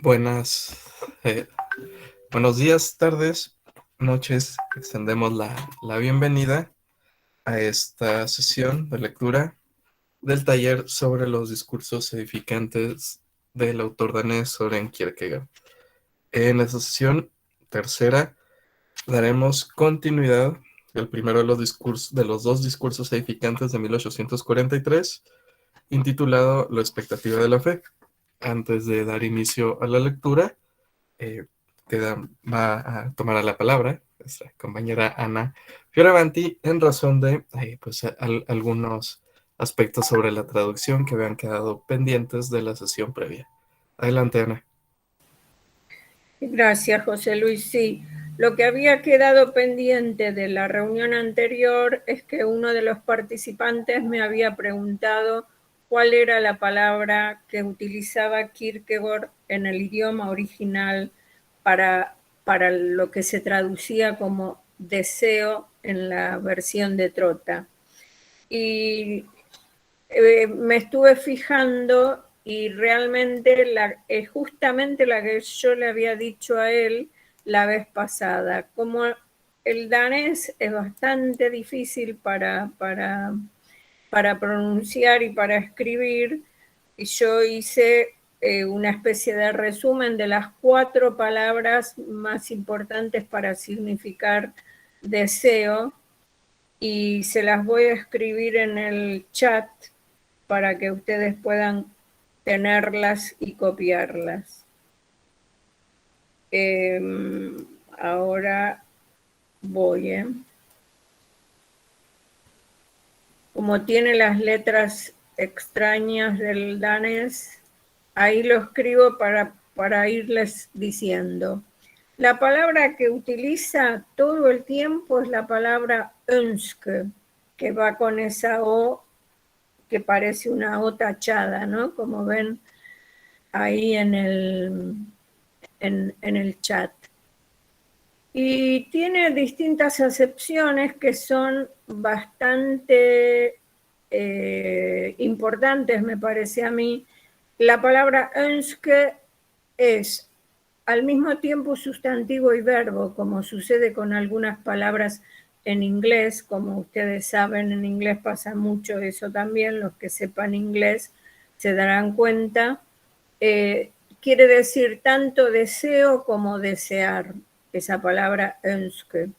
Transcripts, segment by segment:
Buenas, buenos días, tardes, noches. Extendemos la bienvenida a esta sesión de lectura del taller sobre los discursos edificantes del autor danés Søren Kierkegaard. En esta sesión tercera daremos continuidad del primero de los dos discursos edificantes de 1843, intitulado La expectativa de la fe. Antes de dar inicio a la lectura, va a tomar la palabra nuestra compañera Ana Fioravanti en razón de algunos aspectos sobre la traducción que habían quedado pendientes de la sesión previa. Adelante, Ana. Gracias, José Luis. Sí, lo que había quedado pendiente de la reunión anterior es que uno de los participantes me había preguntado cuál era la palabra que utilizaba Kierkegaard en el idioma original para lo que se traducía como deseo en la versión de Trotta. Y me estuve fijando y realmente es justamente la que yo le había dicho a él la vez pasada. Como el danés es bastante difícil para pronunciar y para escribir, y yo hice una especie de resumen de las 4 palabras más importantes para significar deseo, y se las voy a escribir en el chat para que ustedes puedan tenerlas y copiarlas. Ahora voy. Como tiene las letras extrañas del danés, ahí lo escribo para irles diciendo. La palabra que utiliza todo el tiempo es la palabra önske, que va con esa O que parece una O tachada, ¿no? Como ven ahí en el chat. Y tiene distintas acepciones que son bastante importantes, me parece a mí. La palabra önske es al mismo tiempo sustantivo y verbo, como sucede con algunas palabras en inglés. Como ustedes saben, en inglés pasa mucho eso también. Los que sepan inglés se darán cuenta. Quiere decir tanto deseo como desear, esa palabra önske.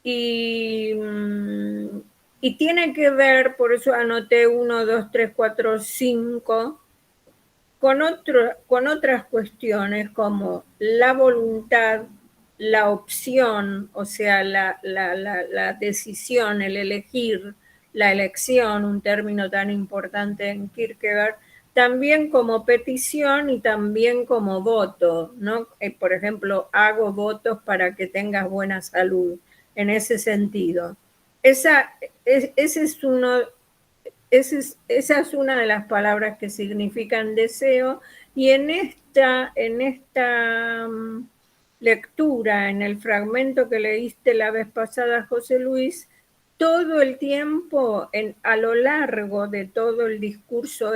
Y tiene que ver, por eso anoté 1, 2, 3, 4, 5, con otras cuestiones como la voluntad, la opción, o sea, la decisión, el elegir, la elección, un término tan importante en Kierkegaard, también como petición y también como voto, ¿no? Por ejemplo, hago votos para que tengas buena salud, en ese sentido. Esa es una de las palabras que significan deseo, y en esta lectura, en el fragmento que leíste la vez pasada, José Luis, todo el tiempo, a lo largo de todo el discurso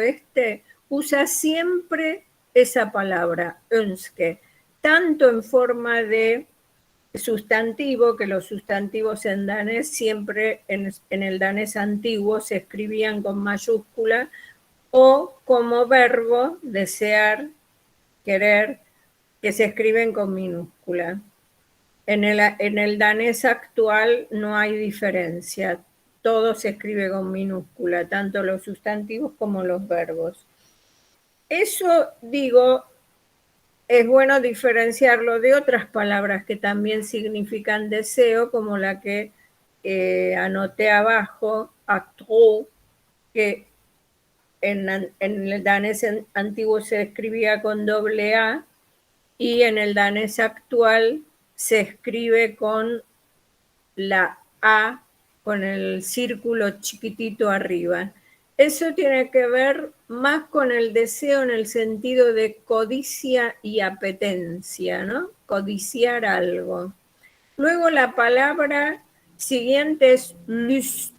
usa siempre esa palabra, önske, tanto en forma de sustantivo, que los sustantivos en danés siempre en el danés antiguo se escribían con mayúscula, o como verbo, desear, querer, que se escriben con minúscula. En el danés actual no hay diferencia, todo se escribe con minúscula, tanto los sustantivos como los verbos. Eso, digo, es bueno diferenciarlo de otras palabras que también significan deseo, como la que anoté abajo, actro, que en el danés antiguo se escribía con doble A, y en el danés actual se escribe con la A, con el círculo chiquitito arriba. Eso tiene que ver más con el deseo en el sentido de codicia y apetencia, ¿no? Codiciar algo. Luego la palabra siguiente es lust,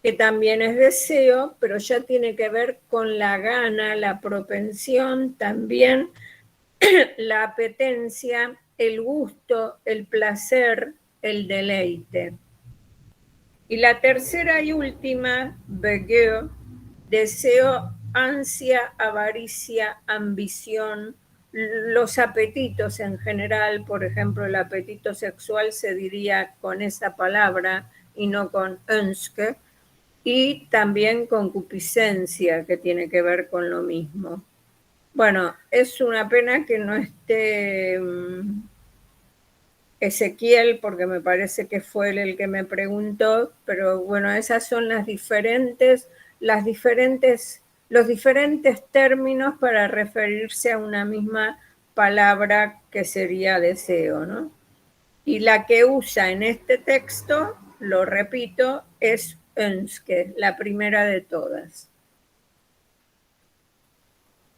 que también es deseo, pero ya tiene que ver con la gana, la propensión, también la apetencia, el gusto, el placer, el deleite. Y la tercera y última, Begehr, deseo, ansia, avaricia, ambición, los apetitos en general, por ejemplo, el apetito sexual se diría con esa palabra y no con önske, y también concupiscencia, que tiene que ver con lo mismo. Bueno, es una pena que no esté Ezequiel, porque me parece que fue él el que me preguntó, pero bueno, esas son los diferentes términos para referirse a una misma palabra que sería deseo, ¿no? Y la que usa en este texto, lo repito, es önske, la primera de todas.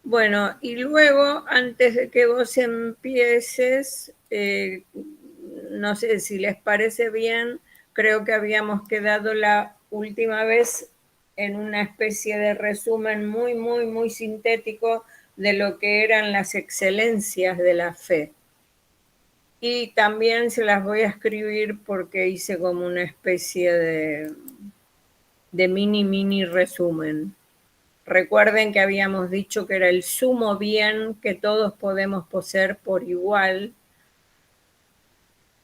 Bueno, y luego, antes de que vos empieces, no sé si les parece bien, creo que habíamos quedado la última vez en una especie de resumen muy, muy, muy sintético de lo que eran las excelencias de la fe. Y también se las voy a escribir porque hice como una especie de mini resumen. Recuerden que habíamos dicho que era el sumo bien que todos podemos poseer por igual.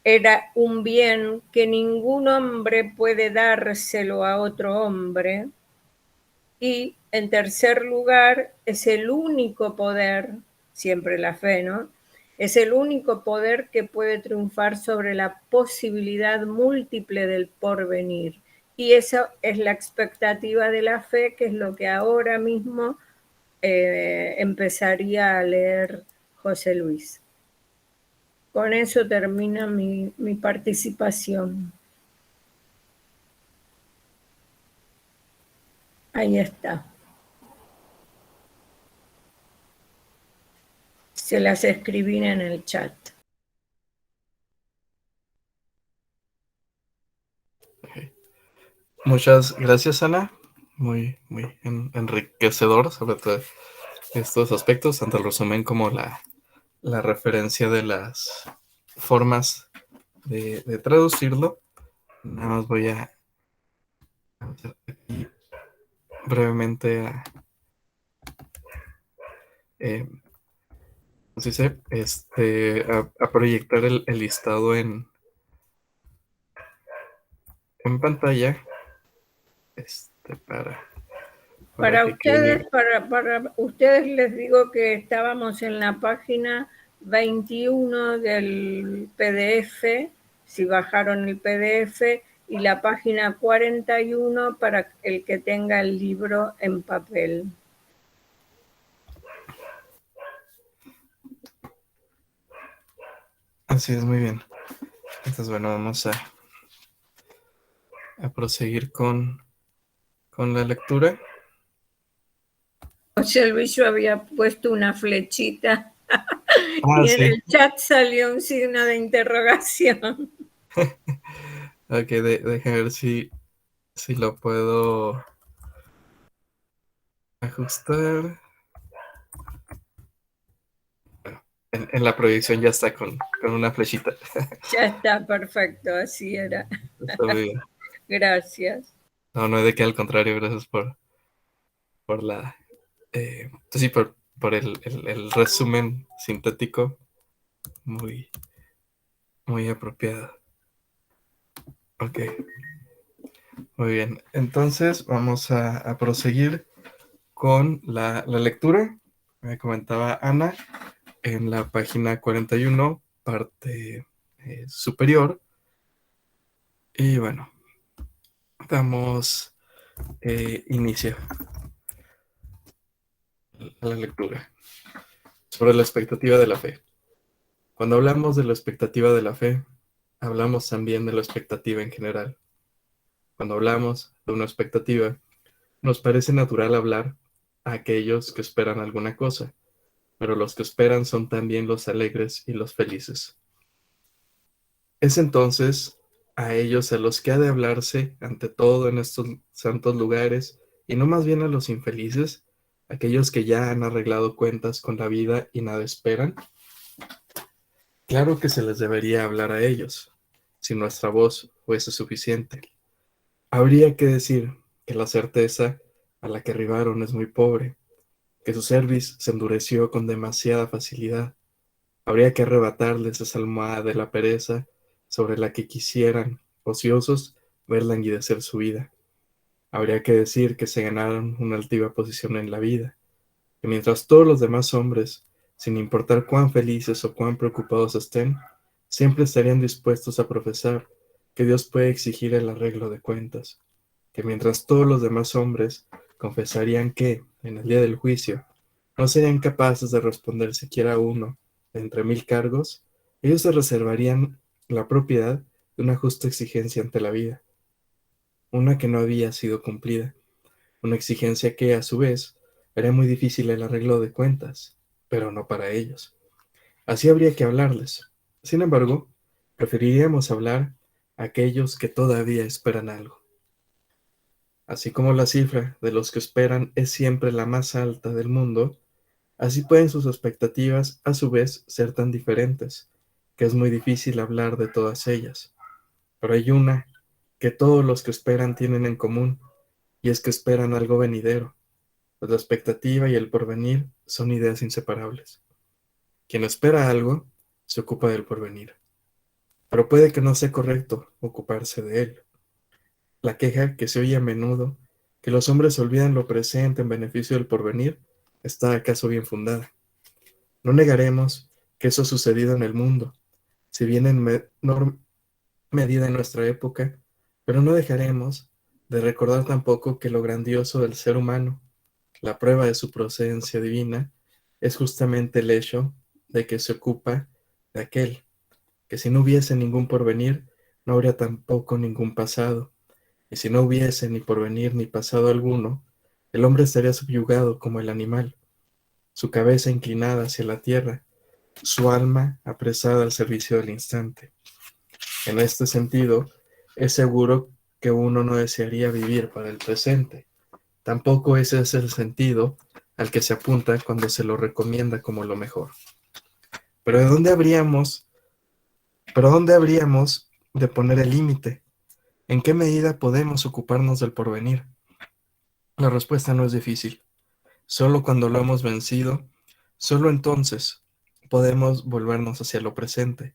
Era un bien que ningún hombre puede dárselo a otro hombre. Y en tercer lugar, es el único poder, siempre la fe, ¿no? Es el único poder que puede triunfar sobre la posibilidad múltiple del porvenir. Y esa es la expectativa de la fe, que es lo que ahora mismo empezaría a leer José Luis. Con eso termina mi participación. Ahí está. Se las escribí en el chat. Muchas gracias, Ana. Muy, muy enriquecedor, sobre todo estos aspectos, tanto el resumen como la referencia de las formas de traducirlo. Nada más voy a hacer aquí brevemente ¿cómo se dice? A proyectar el listado en pantalla para Para que ustedes, quede. para ustedes les digo que estábamos en la página 21 del PDF, si bajaron el PDF, y la página 41 para el que tenga el libro en papel. Así es, muy bien. Entonces, bueno, vamos a proseguir con la lectura. José Luis, yo había puesto una flechita y en Sí. el chat salió un signo de interrogación. Ok, déjame ver si lo puedo ajustar. En la proyección ya está con una flechita. Ya está, perfecto, así era. Está muy bien. Gracias. No, no hay de qué, al contrario, gracias por la... pues sí, por el resumen sintético muy, muy apropiado. Ok, muy bien. Entonces vamos a proseguir con la lectura. Me comentaba Ana en la página 41, parte superior. Y bueno, damos inicio a la lectura sobre la expectativa de la fe. Cuando hablamos de la expectativa de la fe, hablamos también de la expectativa en general. Cuando hablamos de una expectativa, nos parece natural hablar a aquellos que esperan alguna cosa, pero los que esperan son también los alegres y los felices. Es entonces a ellos a los que ha de hablarse ante todo en estos santos lugares, y no más bien a los infelices, aquellos que ya han arreglado cuentas con la vida y nada esperan? Claro que se les debería hablar a ellos, si nuestra voz fuese suficiente. Habría que decir que la certeza a la que arribaron es muy pobre, que su cerviz se endureció con demasiada facilidad. Habría que arrebatarles esa almohada de la pereza sobre la que quisieran, ociosos, ver languidecer su vida. Habría que decir que se ganaron una altiva posición en la vida, que mientras todos los demás hombres, sin importar cuán felices o cuán preocupados estén, siempre estarían dispuestos a profesar que Dios puede exigir el arreglo de cuentas, que mientras todos los demás hombres confesarían que, en el día del juicio, no serían capaces de responder siquiera uno de entre 1000 cargos, ellos se reservarían la propiedad de una justa exigencia ante la vida, una que no había sido cumplida, una exigencia que, a su vez, haría muy difícil el arreglo de cuentas, pero no para ellos. Así habría que hablarles. Sin embargo, preferiríamos hablar a aquellos que todavía esperan algo. Así como la cifra de los que esperan es siempre la más alta del mundo, así pueden sus expectativas a su vez ser tan diferentes, que es muy difícil hablar de todas ellas. Pero hay una que todos los que esperan tienen en común, y es que esperan algo venidero, pues la expectativa y el porvenir son ideas inseparables. Quien espera algo, se ocupa del porvenir, pero puede que no sea correcto ocuparse de él. La queja que se oye a menudo, que los hombres olvidan lo presente en beneficio del porvenir, está acaso bien fundada. No negaremos que eso ha sucedido en el mundo, si bien en menor medida en nuestra época, pero no dejaremos de recordar tampoco que lo grandioso del ser humano, la prueba de su procedencia divina, es justamente el hecho de que se ocupa de aquel, que si no hubiese ningún porvenir, no habría tampoco ningún pasado, y si no hubiese ni porvenir ni pasado alguno, el hombre estaría subyugado como el animal, su cabeza inclinada hacia la tierra, su alma apresada al servicio del instante. En este sentido, es seguro que uno no desearía vivir para el presente. Tampoco ese es el sentido al que se apunta cuando se lo recomienda como lo mejor. Pero dónde habríamos de poner el límite? ¿En qué medida podemos ocuparnos del porvenir? La respuesta no es difícil. Solo cuando lo hemos vencido, solo entonces podemos volvernos hacia lo presente.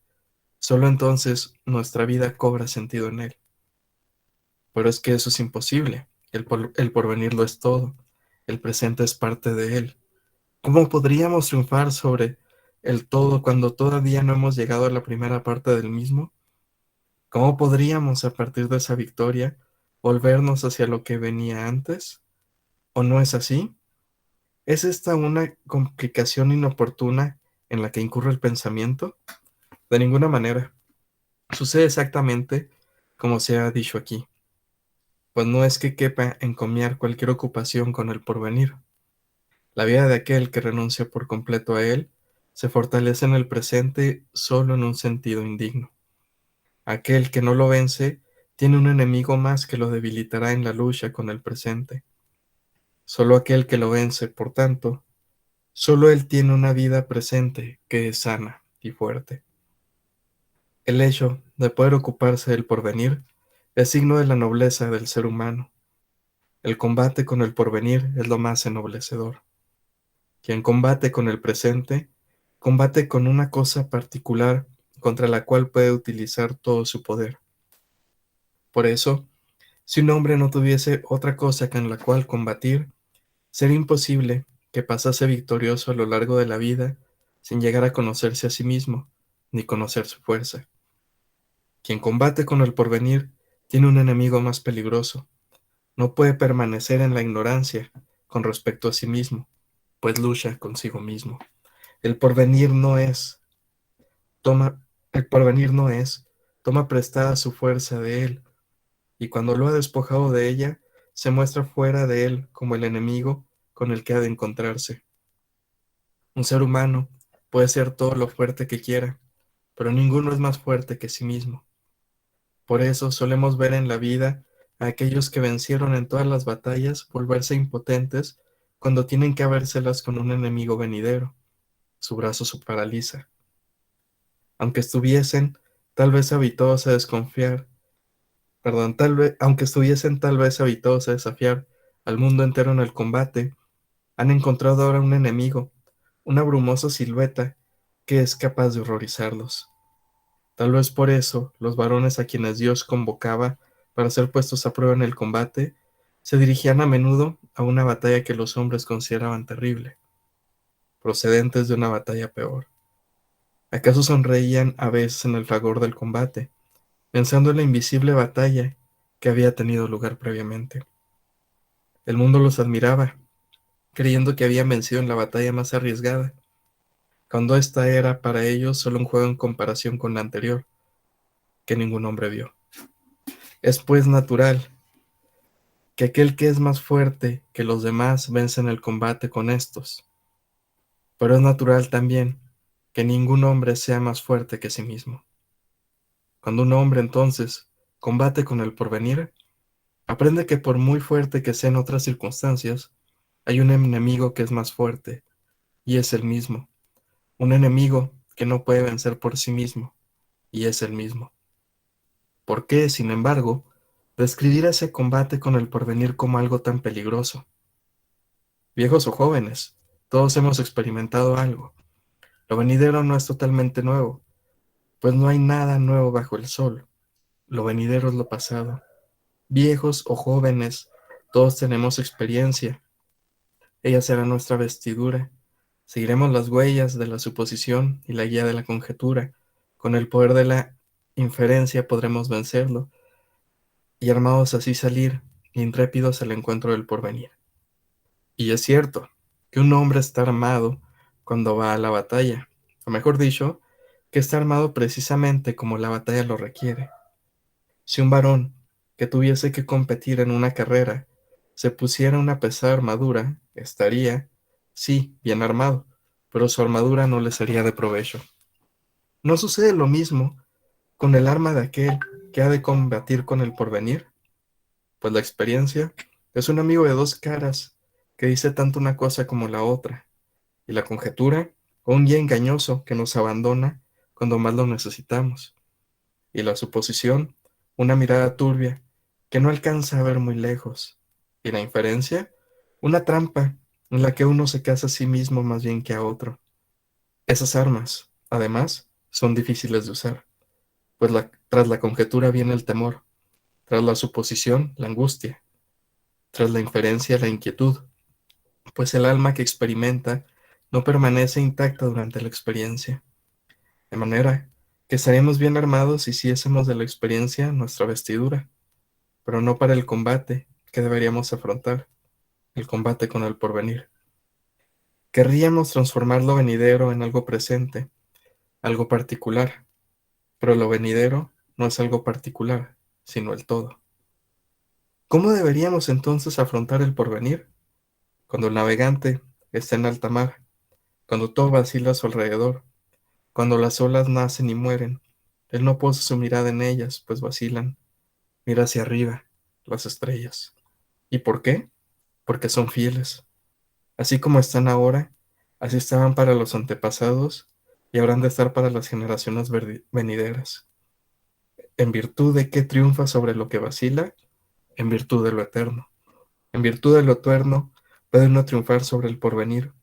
Solo entonces nuestra vida cobra sentido en él. Pero es que eso es imposible. El porvenir lo es todo. El presente es parte de él. ¿Cómo podríamos triunfar sobre el todo cuando todavía no hemos llegado a la primera parte del mismo? ¿Cómo podríamos, a partir de esa victoria, volvernos hacia lo que venía antes? ¿O no es así? ¿Es esta una complicación inoportuna en la que incurre el pensamiento? De ninguna manera. Sucede exactamente como se ha dicho aquí, pues no es que quepa encomiar cualquier ocupación con el porvenir. La vida de aquel que renuncia por completo a él se fortalece en el presente solo en un sentido indigno. Aquel que no lo vence tiene un enemigo más que lo debilitará en la lucha con el presente. Solo aquel que lo vence, por tanto, solo él tiene una vida presente que es sana y fuerte. El hecho de poder ocuparse del porvenir es signo de la nobleza del ser humano. El combate con el porvenir es lo más ennoblecedor. Quien combate con el presente, combate con una cosa particular contra la cual puede utilizar todo su poder. Por eso, si un hombre no tuviese otra cosa con la cual combatir, sería imposible que pasase victorioso a lo largo de la vida sin llegar a conocerse a sí mismo, ni conocer su fuerza. Quien combate con el porvenir tiene un enemigo más peligroso. No puede permanecer en la ignorancia con respecto a sí mismo, pues lucha consigo mismo. El porvenir no es, toma, el porvenir no es, toma prestada su fuerza de él, y cuando lo ha despojado de ella, se muestra fuera de él como el enemigo con el que ha de encontrarse. Un ser humano puede ser todo lo fuerte que quiera, pero ninguno es más fuerte que sí mismo. Por eso solemos ver en la vida a aquellos que vencieron en todas las batallas volverse impotentes cuando tienen que habérselas con un enemigo venidero. Su brazo se paraliza. Aunque estuviesen tal vez habituados a desconfiar, aunque estuviesen tal vez habituados a desafiar al mundo entero en el combate, han encontrado ahora un enemigo, una brumosa silueta que es capaz de horrorizarlos. Tal vez por eso los varones a quienes Dios convocaba para ser puestos a prueba en el combate se dirigían a menudo a una batalla que los hombres consideraban terrible, procedentes de una batalla peor. ¿Acaso sonreían a veces en el fragor del combate, pensando en la invisible batalla que había tenido lugar previamente? El mundo los admiraba, creyendo que habían vencido en la batalla más arriesgada, cuando esta era para ellos solo un juego en comparación con la anterior, que ningún hombre vio. Es pues natural que aquel que es más fuerte que los demás vence en el combate con estos, pero es natural también que ningún hombre sea más fuerte que sí mismo. Cuando un hombre entonces combate con el porvenir, aprende que por muy fuerte que sea en otras circunstancias, hay un enemigo que es más fuerte, y es el mismo, un enemigo que no puede vencer por sí mismo, y es el mismo. ¿Por qué, sin embargo, describir ese combate con el porvenir como algo tan peligroso? Viejos o jóvenes, todos hemos experimentado algo. Lo venidero no es totalmente nuevo, pues no hay nada nuevo bajo el sol. Lo venidero es lo pasado. Viejos o jóvenes, todos tenemos experiencia. Ella será nuestra vestidura. Seguiremos las huellas de la suposición y la guía de la conjetura. Con el poder de la inferencia podremos vencerlo y armados así salir, intrépidos al encuentro del porvenir. Y es cierto que un hombre está armado cuando va a la batalla, o mejor dicho, que está armado precisamente como la batalla lo requiere. Si un varón que tuviese que competir en una carrera se pusiera una pesada armadura, estaría, sí, bien armado, pero su armadura no le sería de provecho. ¿No sucede lo mismo con el arma de aquel que ha de combatir con el porvenir? Pues la experiencia es un amigo de dos caras que dice tanto una cosa como la otra, y la conjetura, un guía engañoso que nos abandona cuando más lo necesitamos, y la suposición, una mirada turbia que no alcanza a ver muy lejos, y la inferencia, una trampa en la que uno se casa a sí mismo más bien que a otro. Esas armas, además, son difíciles de usar, pues tras la conjetura viene el temor, tras la suposición, la angustia, tras la inferencia, la inquietud, pues el alma que experimenta no permanece intacta durante la experiencia, de manera que estaríamos bien armados si hiciésemos de la experiencia nuestra vestidura, pero no para el combate que deberíamos afrontar, el combate con el porvenir. Querríamos transformar lo venidero en algo presente, algo particular, pero lo venidero no es algo particular, sino el todo. ¿Cómo deberíamos entonces afrontar el porvenir? Cuando el navegante está en alta mar, cuando todo vacila a su alrededor, cuando las olas nacen y mueren, él no posa su mirada en ellas, pues vacilan. Mira hacia arriba, las estrellas. ¿Y por qué? Porque son fieles. Así como están ahora, así estaban para los antepasados y habrán de estar para las generaciones venideras. ¿En virtud de qué triunfa sobre lo que vacila? En virtud de lo eterno. En virtud de lo eterno puede uno triunfar sobre el porvenir,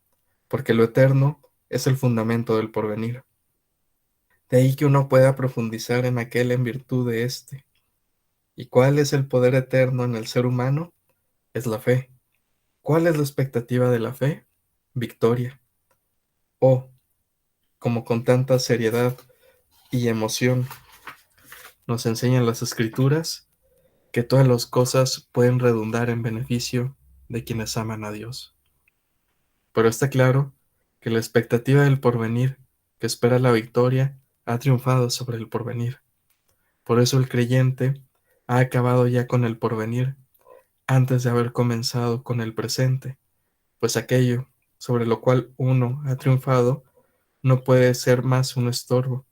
porque lo eterno es el fundamento del porvenir. De ahí que uno pueda profundizar en aquel en virtud de éste. ¿Y cuál es el poder eterno en el ser humano? Es la fe. ¿Cuál es la expectativa de la fe? Victoria. Oh, como con tanta seriedad y emoción nos enseñan las escrituras, que todas las cosas pueden redundar en beneficio de quienes aman a Dios. Pero está claro que la expectativa del porvenir, que espera la victoria, ha triunfado sobre el porvenir. Por eso el creyente ha acabado ya con el porvenir antes de haber comenzado con el presente, pues aquello sobre lo cual uno ha triunfado no puede ser más un estorbo,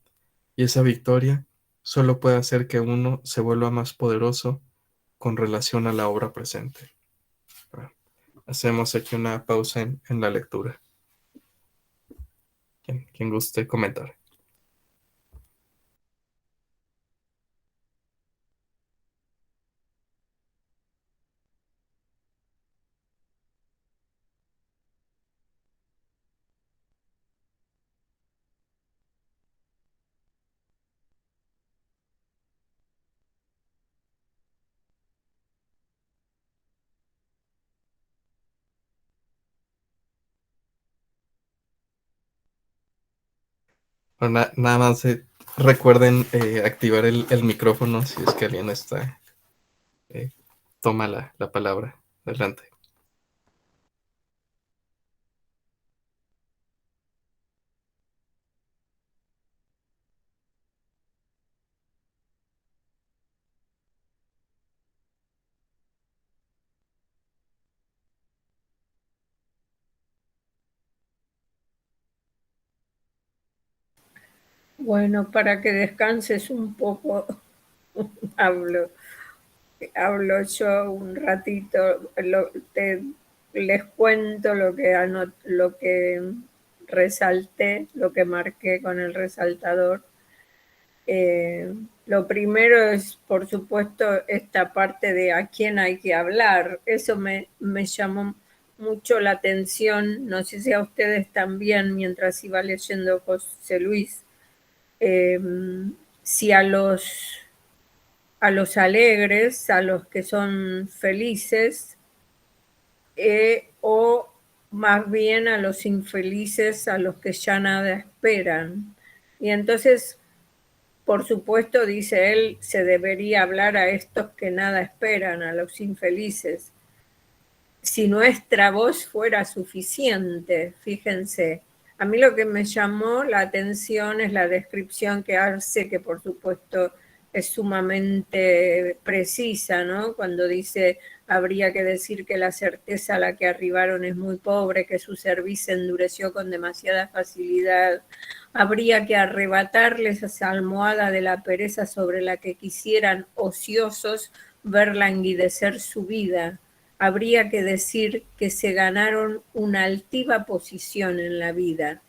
y esa victoria solo puede hacer que uno se vuelva más poderoso con relación a la obra presente. Bueno, hacemos aquí una pausa en la lectura. ¿Quién guste comentar? Bueno, nada más recuerden activar el micrófono si es que alguien está eh, toma la palabra. Adelante. Bueno, para que descanses un poco, hablo, hablo yo un ratito, les cuento lo que resalté, lo que marqué con el resaltador. Lo primero es, por supuesto, esta parte de a quién hay que hablar. Eso me llamó mucho la atención, no sé si a ustedes también, mientras iba leyendo José Luis, si a los alegres, a los que son felices, o más bien a los infelices, a los que ya nada esperan. Y entonces, por supuesto, dice él, se debería hablar a estos que nada esperan, a los infelices. Si nuestra voz fuera suficiente, fíjense. A mí lo que me llamó la atención es la descripción que hace, que por supuesto es sumamente precisa, ¿no? Cuando dice, habría que decir que la certeza a la que arribaron es muy pobre, que su cerviz se endureció con demasiada facilidad. Habría que arrebatarles esa almohada de la pereza sobre la que quisieran ociosos ver languidecer su vida. Habría que decir que se ganaron una altiva posición en la vida,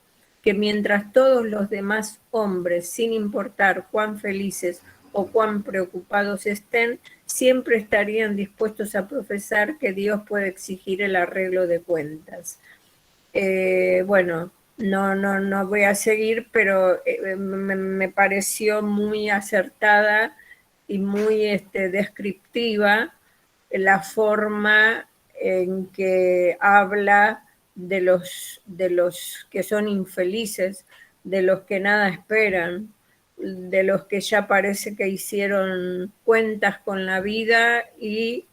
que mientras todos los demás hombres, sin importar cuán felices o cuán preocupados estén, siempre estarían dispuestos a profesar que Dios puede exigir el arreglo de cuentas. Bueno, no voy a seguir, pero me pareció muy acertada y muy descriptiva la forma en que habla de los que son infelices, de los que nada esperan, de los que ya parece que hicieron cuentas con la vida y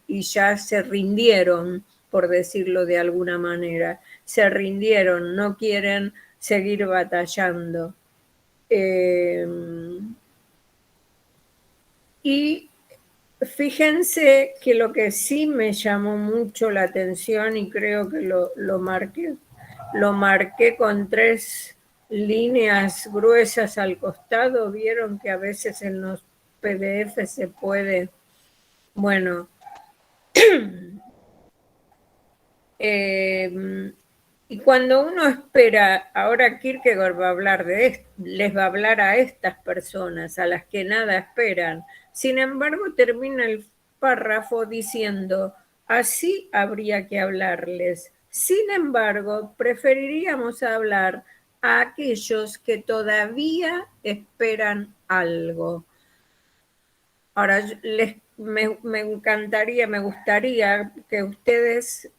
ya se rindieron, por decirlo de alguna manera, se rindieron, no quieren seguir batallando. Y fíjense que lo que sí me llamó mucho la atención y creo que lo marqué con 3 líneas gruesas al costado. Vieron que a veces en los PDF se puede, bueno, y cuando uno espera, ahora Kierkegaard va a hablar les va a hablar a estas personas, a las que nada esperan. Sin embargo, termina el párrafo diciendo, así habría que hablarles. Sin embargo, preferiríamos hablar a aquellos que todavía esperan algo. Ahora, me encantaría, me gustaría que ustedes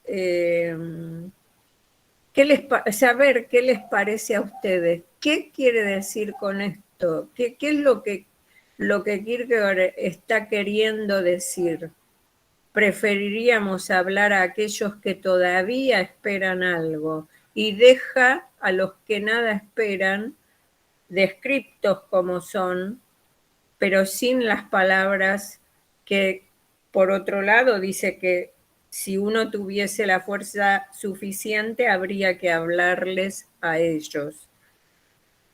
saber qué les parece a ustedes. ¿Qué quiere decir con esto? ¿Qué es lo que Kierkegaard está queriendo decir? Preferiríamos hablar a aquellos que todavía esperan algo y deja a los que nada esperan, descriptos como son, pero sin las palabras que, por otro lado, dice que si uno tuviese la fuerza suficiente, habría que hablarles a ellos.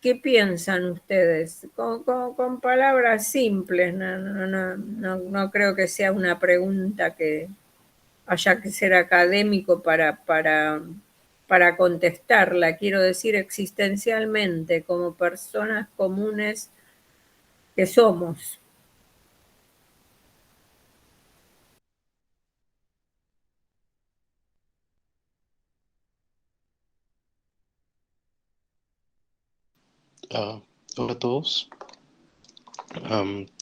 ¿Qué piensan ustedes? Con palabras simples, no creo que sea una pregunta que haya que ser académico para contestarla. Quiero decir existencialmente, como personas comunes que somos. Ah, hola a todos.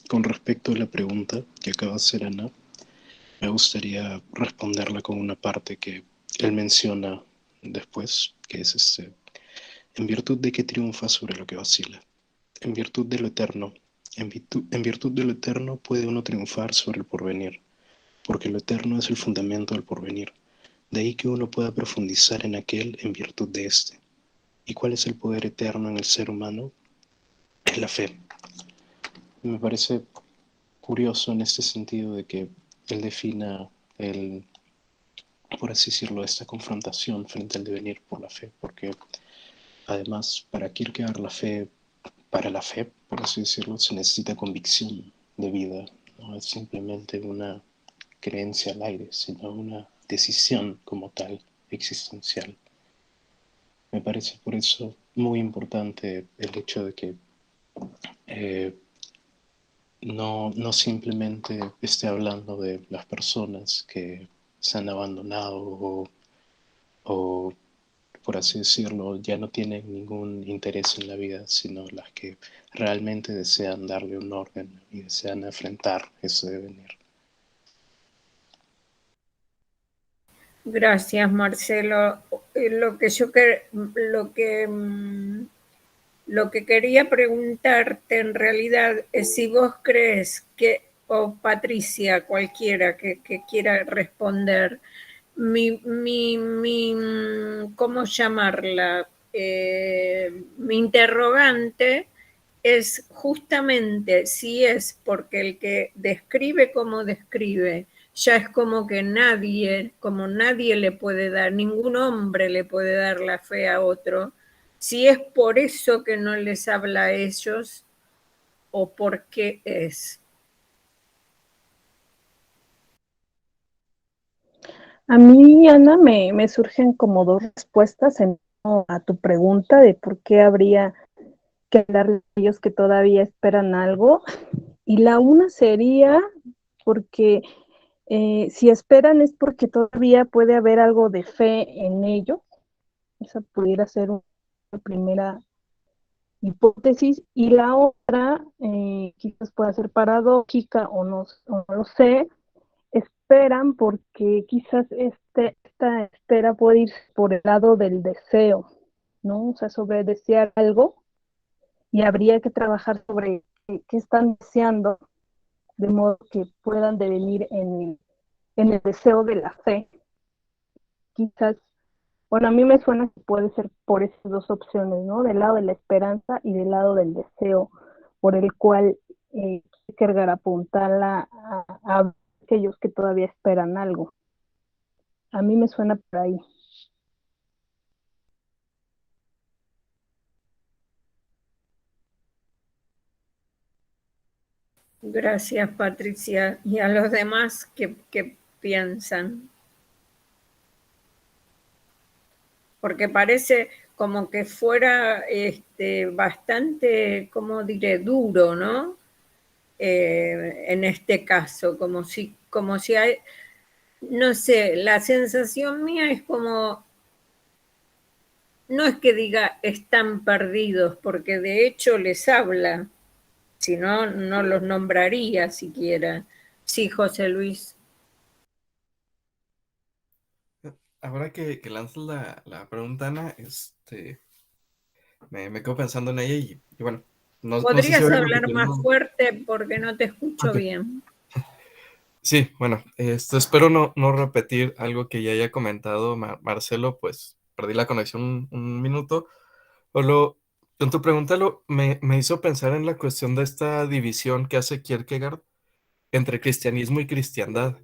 Con respecto a la pregunta que acaba de hacer Ana, me gustaría responderla con una parte que él menciona después, que es en virtud de que triunfa sobre lo que vacila, en virtud de lo eterno, en virtud de lo eterno puede uno triunfar sobre el porvenir, porque lo eterno es el fundamento del porvenir, de ahí que uno pueda profundizar en aquel en virtud de este. ¿Y cuál es el poder eterno en el ser humano? Es la fe. Me parece curioso en este sentido de que él defina el, por así decirlo, esta confrontación frente al devenir por la fe, porque además para Kierkegaard para la fe, por así decirlo, se necesita convicción de vida, no es simplemente una creencia al aire, sino una decisión como tal, existencial. Me parece por eso muy importante el hecho de que eh, no simplemente esté hablando de las personas que se han abandonado o, por así decirlo, ya no tienen ningún interés en la vida, sino las que realmente desean darle un orden y desean enfrentar ese devenir. Gracias, Marcelo. Lo que yo lo que quería preguntarte en realidad es si vos crees que, o Patricia, cualquiera que quiera responder, ¿cómo llamarla? Mi interrogante es justamente si es porque el que describe como describe, ya es como nadie le puede dar, ningún hombre le puede dar la fe a otro, si es por eso que no les habla a ellos o por qué es. A mí, Ana, me surgen como dos respuestas a tu pregunta de por qué habría que hablar de ellos que todavía esperan algo. Y la una sería porque si esperan es porque todavía puede haber algo de fe en ellos. Esa pudiera ser una primera hipótesis. Y la otra, quizás pueda ser paradójica o no lo sé, esperan porque quizás esta espera puede ir por el lado del deseo, ¿no? O sea, sobre desear algo y habría que trabajar sobre qué están deseando, de modo que puedan devenir en el deseo de la fe. Quizás, bueno, a mí me suena que puede ser por esas dos opciones, ¿no? Del lado de la esperanza y del lado del deseo, por el cual Kierkegaard apuntala a aquellos que todavía esperan algo. A mí me suena por ahí. Gracias, Patricia. ¿Y a los demás qué piensan? Porque parece como que fuera bastante, como diré, duro, ¿no? En este caso, como si hay, no sé, la sensación mía es como, no es que diga están perdidos, porque de hecho les habla, si no, no los nombraría siquiera. Sí, José Luis. Ahora que lanzas la pregunta, Ana, me quedo pensando en ella y bueno, no sé si ¿Podrías voy a hablar repetir más algo. fuerte porque no te escucho Ok. bien? Sí, bueno, espero no repetir algo que ya haya comentado Marcelo, pues perdí la conexión un minuto. Solo, con tu pregunta me hizo pensar en la cuestión de esta división que hace Kierkegaard entre cristianismo y cristiandad.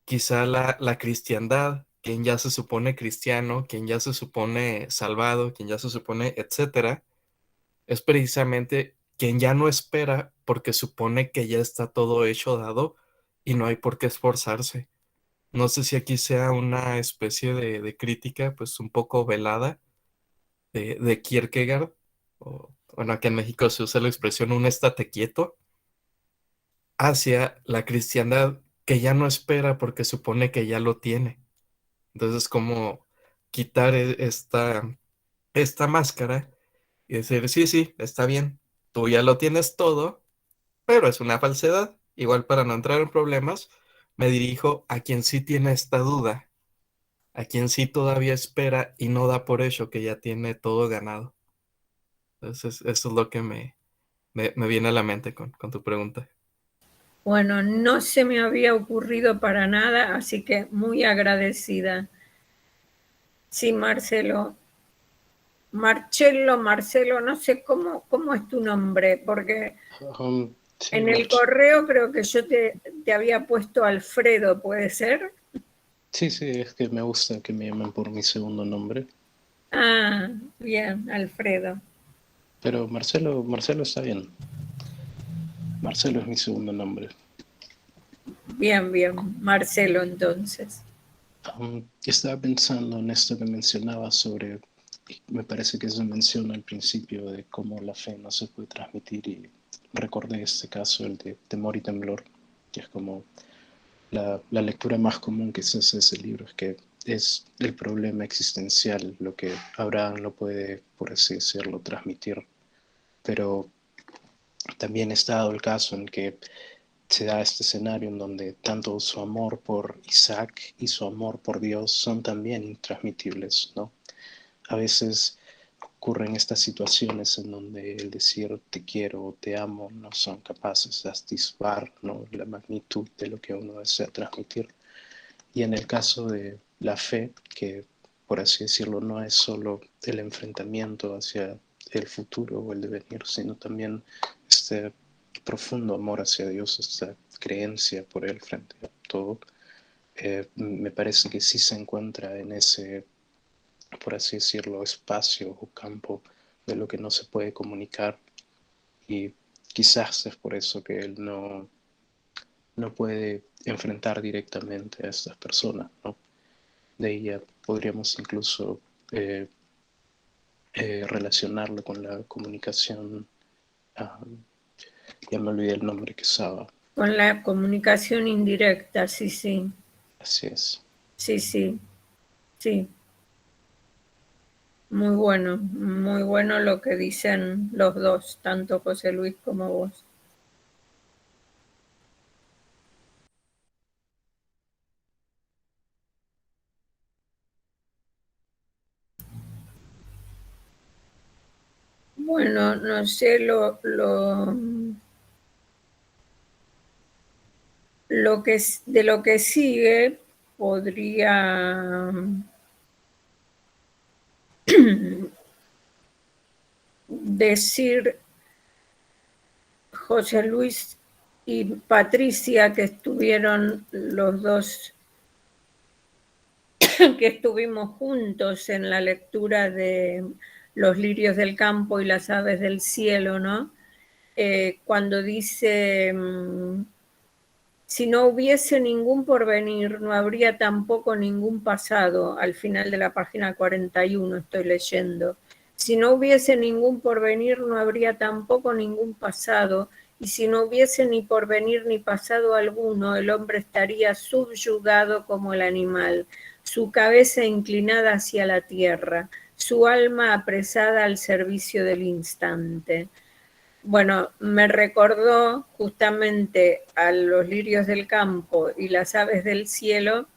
Quizá la cristiandad, quien ya se supone cristiano, quien ya se supone salvado, quien ya se supone, etcétera, es precisamente quien ya no espera porque supone que ya está todo hecho, dado, y no hay por qué esforzarse. No sé si aquí sea una especie de crítica, pues un poco velada de Kierkegaard, o bueno, aquí en México se usa la expresión un estate quieto, hacia la cristiandad que ya no espera porque supone que ya lo tiene. Entonces, como quitar esta máscara y decir, sí, sí, está bien, tú ya lo tienes todo, pero es una falsedad. Igual para no entrar en problemas, me dirijo a quien sí tiene esta duda, a quien sí todavía espera y no da por hecho que ya tiene todo ganado. Entonces, eso es lo que me viene a la mente con tu pregunta. Bueno, no se me había ocurrido para nada, así que muy agradecida. Sí, Marcelo. Marcelo, no sé cómo es tu nombre, porque Sí, en el correo creo que yo te había puesto Alfredo, ¿puede ser? sí, es que me gusta que me llamen por mi segundo nombre. Ah, bien, Alfredo. Pero Marcelo está bien. Marcelo es mi segundo nombre. Bien, Marcelo entonces. Estaba pensando en esto que mencionaba sobre, me parece que se menciona al principio de cómo la fe no se puede transmitir, y recordé este caso, el de Temor y Temblor, que es como la lectura más común que se hace de ese libro, es que es el problema existencial lo que Abraham no puede, por así decirlo, transmitir. Pero también está dado el caso en que se da este escenario en donde tanto su amor por Isaac y su amor por Dios son también intransmitibles, ¿no? A veces ocurren estas situaciones en donde el decir te quiero o te amo no son capaces de atisbar, ¿no?, la magnitud de lo que uno desea transmitir. Y en el caso de la fe, que por así decirlo no es solo el enfrentamiento hacia el futuro o el devenir, sino también este profundo amor hacia Dios, esta creencia por Él frente a todo, me parece que sí se encuentra en ese, por así decirlo, espacio o campo de lo que no se puede comunicar, y quizás es por eso que Él no puede enfrentar directamente a estas personas, ¿no? De ella podríamos incluso eh, relacionarlo con la comunicación, ya me olvidé el nombre que usaba. Con la comunicación indirecta, sí, sí. Así es. Sí, sí, sí. Muy bueno lo que dicen los dos, tanto José Luis como vos. Bueno, no sé de lo que sigue podría decir José Luis y Patricia, que estuvieron los dos, que estuvimos juntos en la lectura de Los lirios del campo y las aves del cielo, ¿no? Cuando dice, si no hubiese ningún porvenir, no habría tampoco ningún pasado. Al final de la página 41 estoy leyendo. Si no hubiese ningún porvenir, no habría tampoco ningún pasado. Y si no hubiese ni porvenir ni pasado alguno, el hombre estaría subyugado como el animal, su cabeza inclinada hacia la tierra, su alma apresada al servicio del instante. Bueno, me recordó justamente a los lirios del campo y las aves del cielo,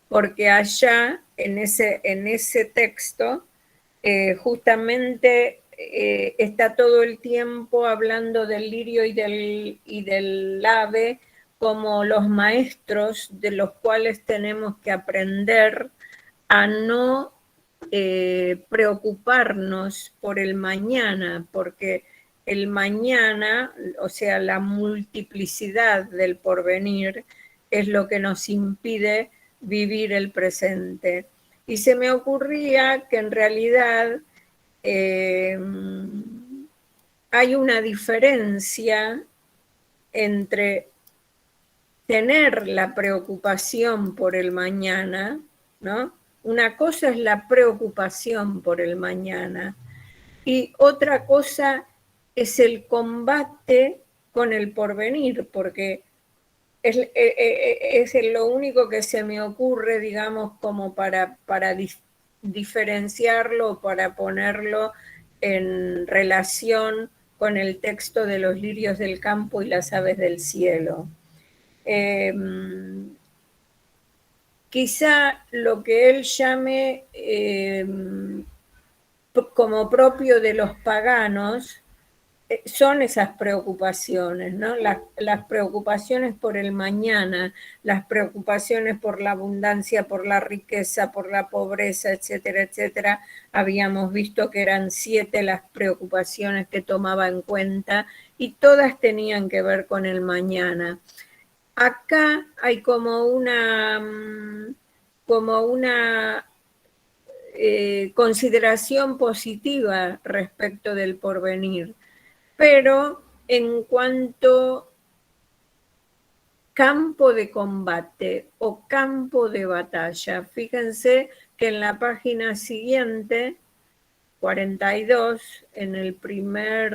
porque allá en ese texto justamente está todo el tiempo hablando del lirio y del ave como los maestros de los cuales tenemos que aprender a no preocuparnos por el mañana, porque el mañana, o sea, la multiplicidad del porvenir, es lo que nos impide vivir el presente. Y se me ocurría que en realidad hay una diferencia entre tener la preocupación por el mañana, ¿no? Una cosa es la preocupación por el mañana y otra cosa es el combate con el porvenir, porque es lo único que se me ocurre, digamos, como para diferenciarlo, para ponerlo en relación con el texto de los lirios del campo y las aves del cielo. Quizá lo que él llame como propio de los paganos son esas preocupaciones, ¿no? Las preocupaciones por el mañana, las preocupaciones por la abundancia, por la riqueza, por la pobreza, etcétera, etcétera. Habíamos visto que eran 7 las preocupaciones que tomaba en cuenta y todas tenían que ver con el mañana. Acá hay como una consideración positiva respecto del porvenir, pero en cuanto campo de combate o campo de batalla, fíjense que en la página siguiente, 42, en el primer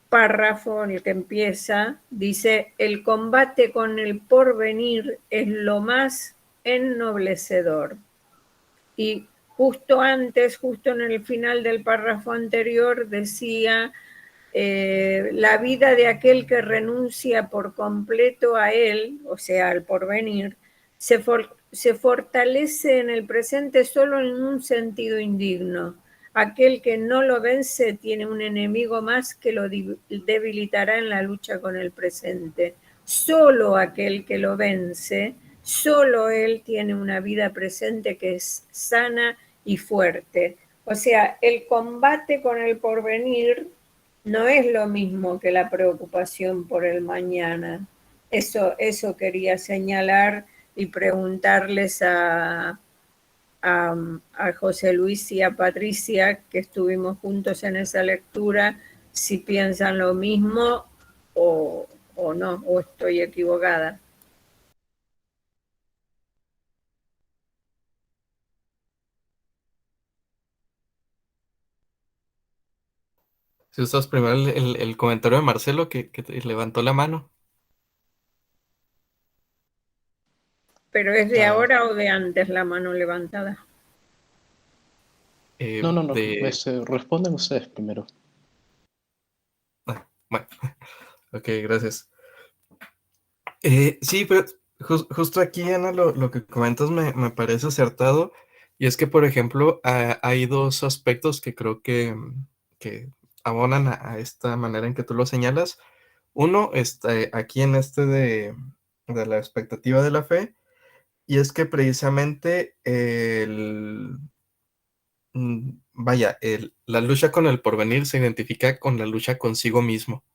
párrafo en el que empieza, dice, el combate con el porvenir es lo más ennoblecedor. Y justo antes, justo en el final del párrafo anterior, decía, la vida de aquel que renuncia por completo a él, o sea, al porvenir, se fortalece en el presente solo en un sentido indigno. Aquel que no lo vence tiene un enemigo más que lo debilitará en la lucha con el presente. Solo aquel que lo vence, solo él tiene una vida presente que es sana y fuerte. O sea, el combate con el porvenir no es lo mismo que la preocupación por el mañana. Eso quería señalar y preguntarles a José Luis y a Patricia, que estuvimos juntos en esa lectura, si piensan lo mismo o no, o estoy equivocada. Si usas primero el comentario de Marcelo que levantó la mano. ¿Pero es de ahora o de antes la mano levantada? No. Responden ustedes primero. Bueno, ok, gracias. Sí, pero justo aquí, Ana, lo que comentas me parece acertado. Y es que, por ejemplo, hay dos aspectos que creo que abonan a esta manera en que tú lo señalas. Uno, aquí en de la expectativa de la fe, y es que precisamente la lucha con el porvenir se identifica con la lucha consigo mismo.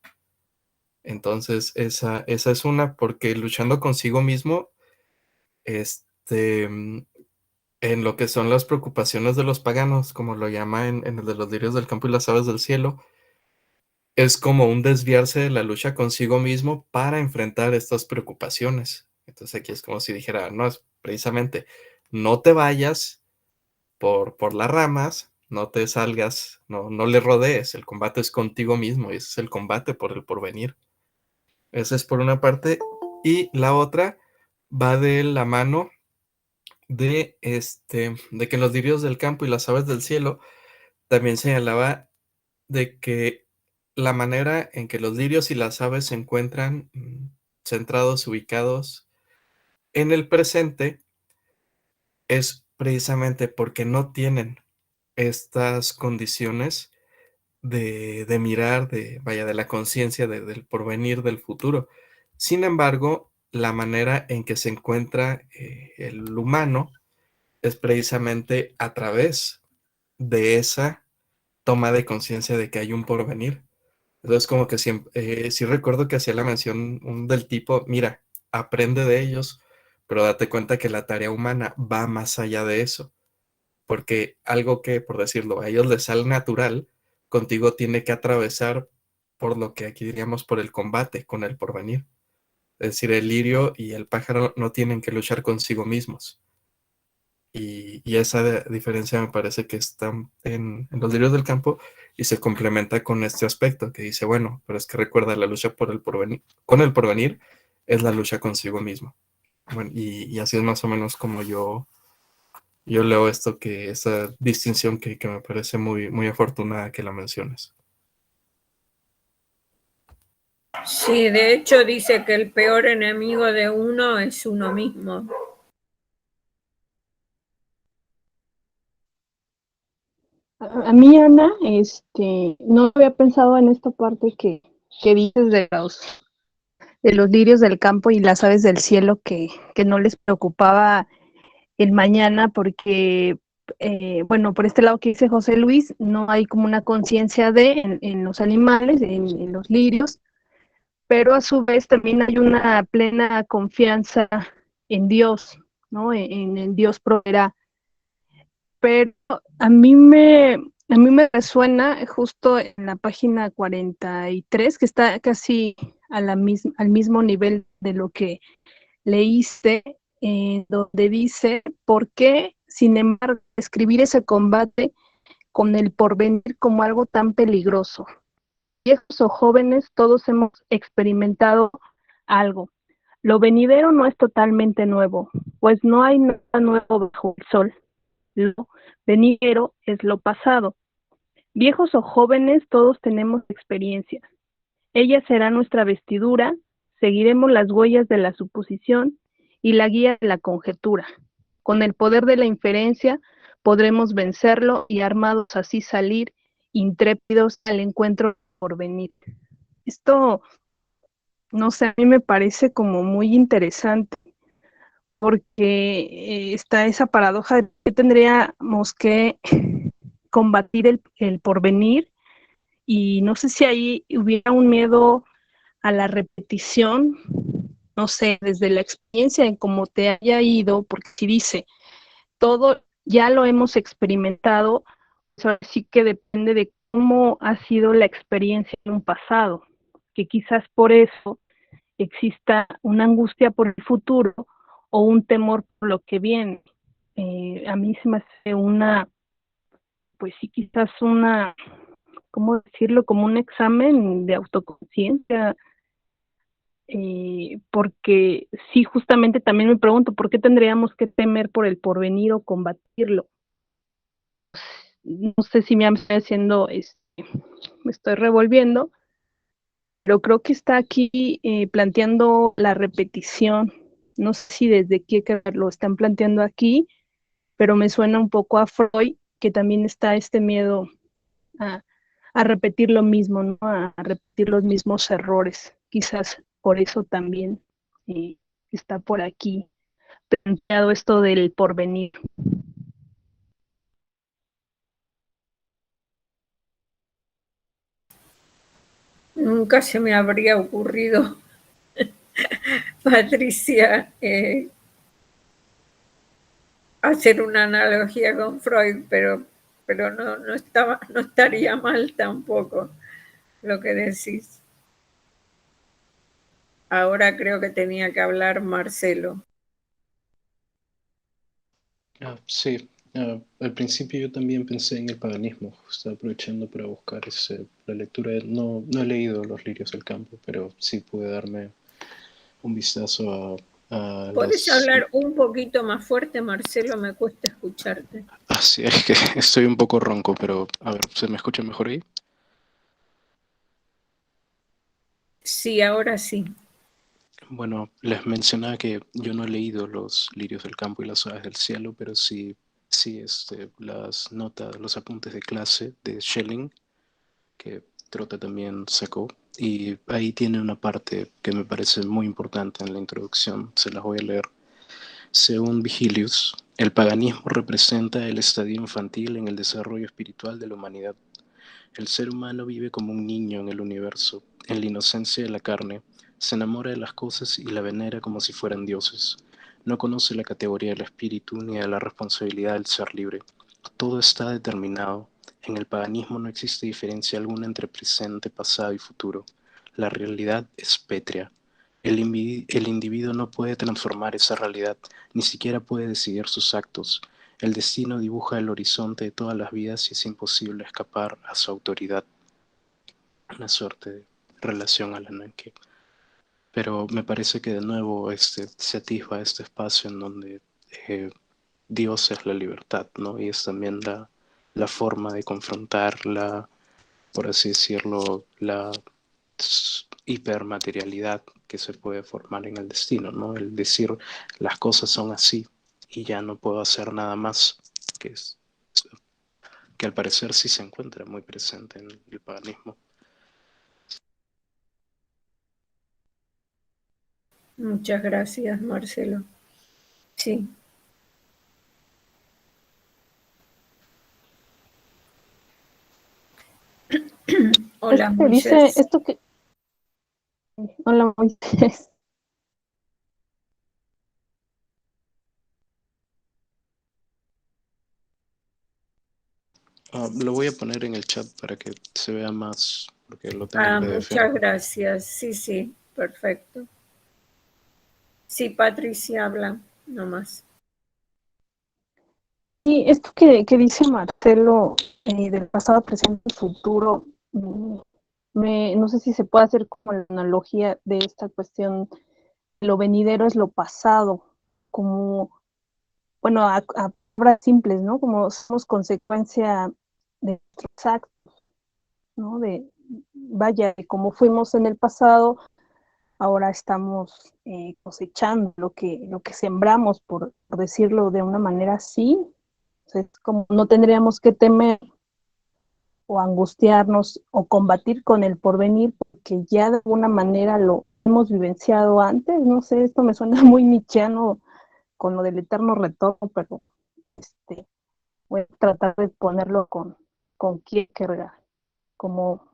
Entonces, esa es una, porque luchando consigo mismo, en lo que son las preocupaciones de los paganos, como lo llama en el de los lirios del campo y las aves del cielo, es como un desviarse de la lucha consigo mismo para enfrentar estas preocupaciones. Entonces aquí es como si dijera, no, es precisamente, no te vayas por las ramas, no te salgas, no le rodees, el combate es contigo mismo y ese es el combate por el porvenir. Esa es por una parte. Y la otra va de la mano de que en los lirios del campo y las aves del cielo también señalaba de que la manera en que los lirios y las aves se encuentran centrados, ubicados en el presente, es precisamente porque no tienen estas condiciones de mirar, de la conciencia del porvenir, del futuro. Sin embargo, la manera en que se encuentra el humano es precisamente a través de esa toma de conciencia de que hay un porvenir. Entonces como que siempre, sí recuerdo que hacía la mención del tipo, mira, aprende de ellos, pero date cuenta que la tarea humana va más allá de eso, porque algo que, por decirlo, a ellos les sale natural, contigo tiene que atravesar por lo que aquí diríamos por el combate, con el porvenir. Es decir, el lirio y el pájaro no tienen que luchar consigo mismos. Y esa diferencia me parece que está en los lirios del campo y se complementa con este aspecto que dice, bueno, pero es que recuerda la lucha por el porvenir, con el porvenir es la lucha consigo mismo. Bueno, y así es más o menos como yo leo esto, que esa distinción que me parece muy, muy afortunada que la menciones. Sí, de hecho dice que el peor enemigo de uno es uno mismo. A mí, Ana, no había pensado en esta parte que dices de los lirios del campo y las aves del cielo que no les preocupaba el mañana porque, bueno, por este lado que dice José Luis, no hay como una conciencia en los animales, en los lirios, pero a su vez también hay una plena confianza en Dios, ¿no? En Dios proveerá. Pero a mí me resuena justo en la página 43, que está casi al mismo nivel de lo que leíste, donde dice, ¿por qué, sin embargo, escribir ese combate con el porvenir como algo tan peligroso? Viejos o jóvenes, todos hemos experimentado algo. Lo venidero no es totalmente nuevo, pues no hay nada nuevo bajo el sol. Lo venidero es lo pasado. Viejos o jóvenes, todos tenemos experiencias. Ella será nuestra vestidura, seguiremos las huellas de la suposición y la guía de la conjetura. Con el poder de la inferencia podremos vencerlo y armados así salir intrépidos al encuentro por venir. Esto, no sé, a mí me parece como muy interesante porque está esa paradoja de que tendríamos que combatir el porvenir y no sé si ahí hubiera un miedo a la repetición, no sé, desde la experiencia en cómo te haya ido, porque si dice, todo ya lo hemos experimentado, pues sí que depende de cómo ha sido la experiencia en un pasado, que quizás por eso exista una angustia por el futuro o un temor por lo que viene. A mí se me hace pues sí, quizás ¿cómo decirlo? Como un examen de autoconciencia, porque sí, justamente también me pregunto, ¿por qué tendríamos que temer por el porvenir o combatirlo? No sé si me estoy haciendo, me estoy revolviendo, pero creo que está aquí planteando la repetición. No sé si desde qué lo están planteando aquí, pero me suena un poco a Freud, que también está este miedo a, a repetir lo mismo, ¿no? A repetir los mismos errores. Quizás por eso también está por aquí planteado esto del porvenir. Nunca se me habría ocurrido, Patricia, hacer una analogía con Freud, pero no estaría mal tampoco lo que decís. Ahora creo que tenía que hablar Marcelo. Sí, al principio yo también pensé en el paganismo, estaba aprovechando para buscar la lectura. No he leído Los lirios del campo, pero sí pude darme un vistazo a ¿Podés las... hablar un poquito más fuerte, Marcelo? Me cuesta escucharte. Ah, sí, es que estoy un poco ronco, pero a ver, ¿se me escucha mejor ahí? Sí, ahora sí. Bueno, les mencionaba que yo no he leído Los lirios del campo y las aves del cielo, pero sí, las notas, los apuntes de clase de Schelling, que Trota también sacó, y ahí tiene una parte que me parece muy importante en la introducción, se las voy a leer. Según Vigilius, el paganismo representa el estadio infantil en el desarrollo espiritual de la humanidad. El ser humano vive como un niño en el universo, en la inocencia de la carne, se enamora de las cosas y la venera como si fueran dioses. No conoce la categoría del espíritu ni de la responsabilidad del ser libre. Todo está determinado. En el paganismo no existe diferencia alguna entre presente, pasado y futuro. La realidad es pétrea. El individuo no puede transformar esa realidad, ni siquiera puede decidir sus actos. El destino dibuja el horizonte de todas las vidas y es imposible escapar a su autoridad. Una suerte de relación a la Nanke. Pero me parece que de nuevo se atisba este espacio en donde Dios es la libertad, ¿no? Y es también la forma de confrontar la, por así decirlo, la hipermaterialidad que se puede formar en el destino, ¿no? El decir las cosas son así y ya no puedo hacer nada más, que es que al parecer sí se encuentra muy presente en el paganismo. Muchas gracias, Marcelo. Sí. Hola, Esto que dice, Moisés. hola Moisés. Lo voy a poner en el chat para que se vea más, porque lo tengo en PDF. Muchas gracias. Sí, sí, perfecto. Sí, Patricia habla, nomás. Y esto que dice Marcelo del pasado, presente y futuro, no sé si se puede hacer como la analogía de esta cuestión, lo venidero es lo pasado, como, bueno, a palabras simples, ¿no? Como somos consecuencia de nuestros actos, ¿no? Vaya, como fuimos en el pasado, ahora estamos cosechando lo que sembramos, por decirlo de una manera así. O sea, es como no tendríamos que temer o angustiarnos o combatir con el porvenir, porque ya de alguna manera lo hemos vivenciado antes. No sé, esto me suena muy nietzscheano con lo del eterno retorno, pero voy a tratar de ponerlo con Kierkegaard, como,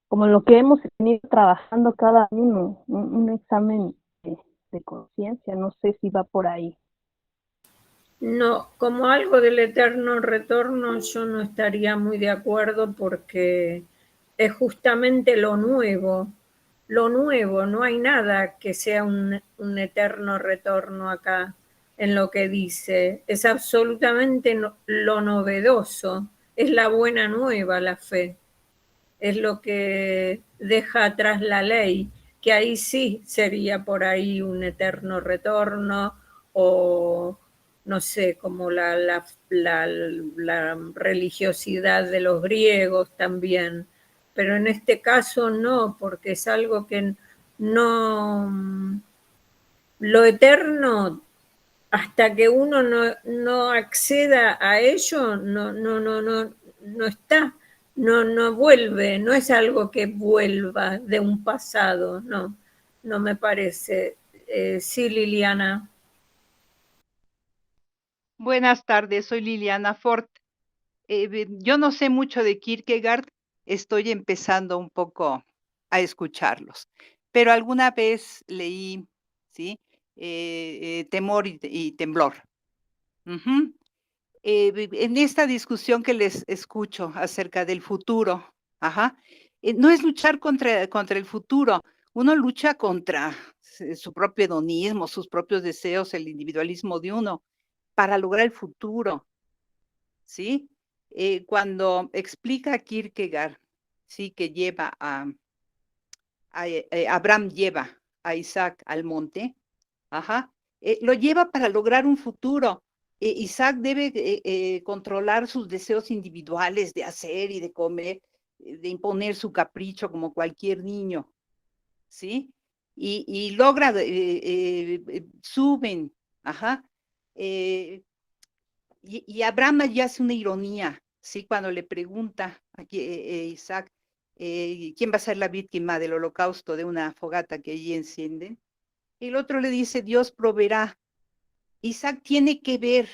como lo que hemos venido trabajando cada uno, un examen de conciencia, no sé si va por ahí. No, como algo del eterno retorno, yo no estaría muy de acuerdo porque es justamente lo nuevo, no hay nada que sea un eterno retorno acá en lo que dice, es absolutamente lo novedoso, es la buena nueva la fe, es lo que deja atrás la ley, que ahí sí sería por ahí un eterno retorno o no sé, como la religiosidad de los griegos también, pero en este caso no, porque es algo que no, lo eterno, hasta que uno no acceda a ello, no está, no vuelve, no es algo que vuelva de un pasado, no me parece. Sí, Liliana. Buenas tardes, soy Liliana Fort. Yo no sé mucho de Kierkegaard, estoy empezando un poco a escucharlos, pero alguna vez leí, ¿sí? Temor y temblor. Ujú. En esta discusión que les escucho acerca del futuro, ajá, no es luchar contra el futuro, uno lucha contra su propio hedonismo, sus propios deseos, el individualismo de uno, para lograr el futuro. ¿Sí? Cuando explica Kierkegaard, sí, que Abraham lleva a Isaac al monte, ajá, lo lleva para lograr un futuro. Isaac debe controlar sus deseos individuales de hacer y de comer, de imponer su capricho como cualquier niño, ¿sí? Y logra, suben, ajá, y Abraham allí hace una ironía, ¿sí? Cuando le pregunta a Isaac, ¿quién va a ser la víctima del holocausto de una fogata que allí encienden? El otro le dice, Dios proveerá. Isaac tiene que ver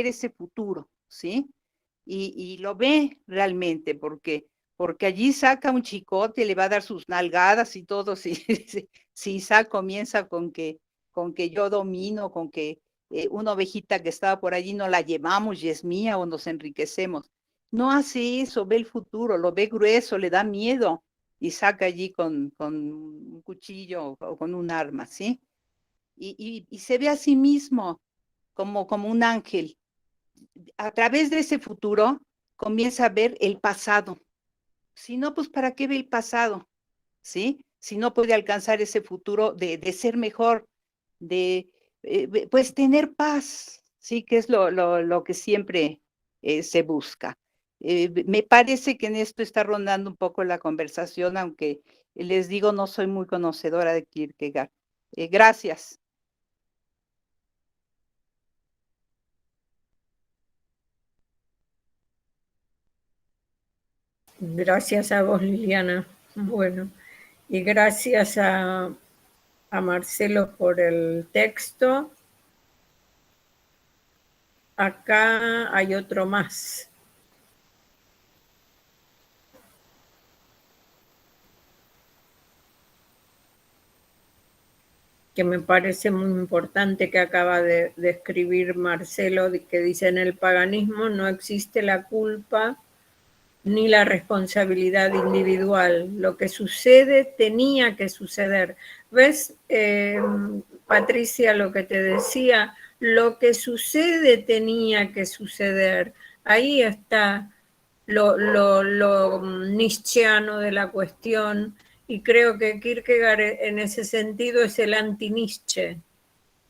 ese futuro, ¿sí? y lo ve realmente, porque allí saca un chicote, le va a dar sus nalgadas y todo, si Isaac comienza con que yo domino, con que una ovejita que estaba por allí no la llevamos y es mía o nos enriquecemos. No hace eso, ve el futuro, lo ve grueso, le da miedo y saca allí con un cuchillo o con un arma, ¿sí? Y se ve a sí mismo como un ángel. A través de ese futuro comienza a ver el pasado. Si no, pues ¿para qué ve el pasado? ¿Sí? Si no puede alcanzar ese futuro de ser mejor, de pues tener paz, ¿sí? Que es lo que siempre se busca. Me parece que en esto está rondando un poco la conversación, aunque les digo, no soy muy conocedora de Kierkegaard. Gracias. Gracias a vos, Liliana. Bueno, y gracias a Marcelo por el texto. Acá hay otro más. Que me parece muy importante, que acaba de escribir Marcelo, que dice: en el paganismo no existe la culpa ni la responsabilidad individual. Lo que sucede tenía que suceder. ¿Ves, Patricia, lo que te decía? Lo que sucede tenía que suceder. Ahí está lo nietzscheano de la cuestión, y creo que Kierkegaard en ese sentido es el anti-Nietzsche,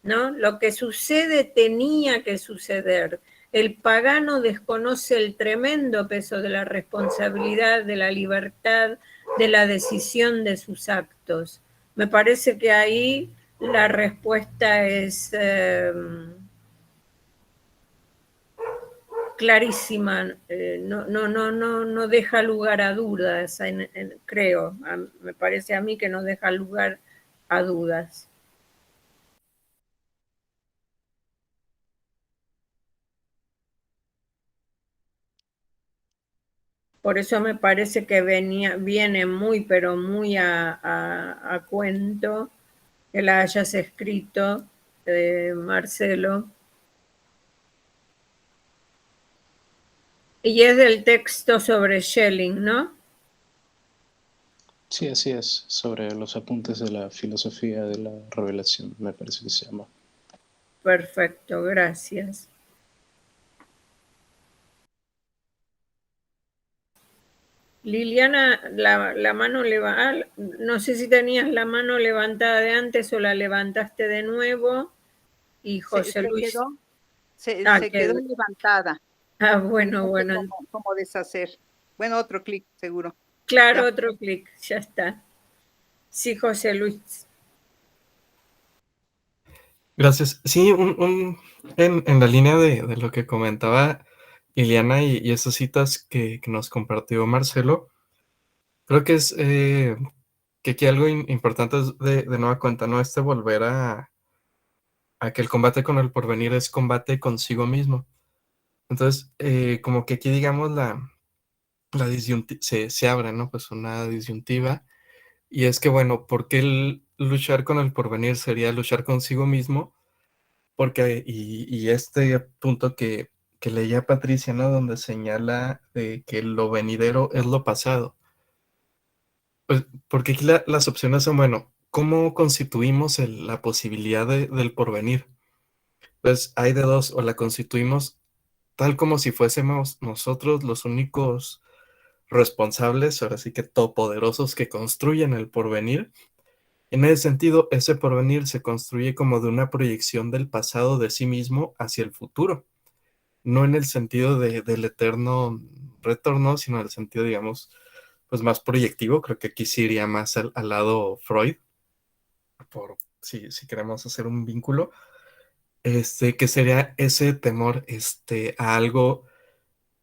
¿no? Lo que sucede tenía que suceder. El pagano desconoce el tremendo peso de la responsabilidad, de la libertad, de la decisión de sus actos. Me parece que ahí la respuesta es clarísima, no deja lugar a dudas, creo, me parece a mí que no deja lugar a dudas. Por eso me parece que viene muy, pero muy a cuento que la hayas escrito, Marcelo. Y es del texto sobre Schelling, ¿no? Sí, así es, sobre los apuntes de la filosofía de la revelación, me parece que se llama. Perfecto, gracias. Liliana, la mano levantada, no sé si tenías la mano levantada de antes o la levantaste de nuevo. Y José Luis. Se quedó levantada. Bueno, no bueno. Sé cómo deshacer. Bueno, otro clic, seguro. Claro, ya. Otro clic, ya está. Sí, José Luis. Gracias. Sí, en la línea de lo que comentaba Liliana y esas citas que nos compartió Marcelo, creo que es que aquí algo importante es de nueva cuenta, ¿no? Volver a que el combate con el porvenir es combate consigo mismo. Entonces, como que aquí, digamos, la disyuntiva se abre, ¿no? Pues una disyuntiva. Y es que, bueno, ¿por qué luchar con el porvenir sería luchar consigo mismo? Porque, y este punto que leía Patricia, ¿no? Donde señala que lo venidero es lo pasado. Pues, porque aquí las opciones son, bueno, ¿cómo constituimos la posibilidad del porvenir? Pues hay de dos, o la constituimos tal como si fuésemos nosotros los únicos responsables, ahora sí que todopoderosos que construyen el porvenir. En ese sentido, ese porvenir se construye como de una proyección del pasado de sí mismo hacia el futuro, no en el sentido del eterno retorno, sino en el sentido, digamos, pues más proyectivo. Creo que aquí sí iría más al lado Freud, por si queremos hacer un vínculo, que sería ese temor a algo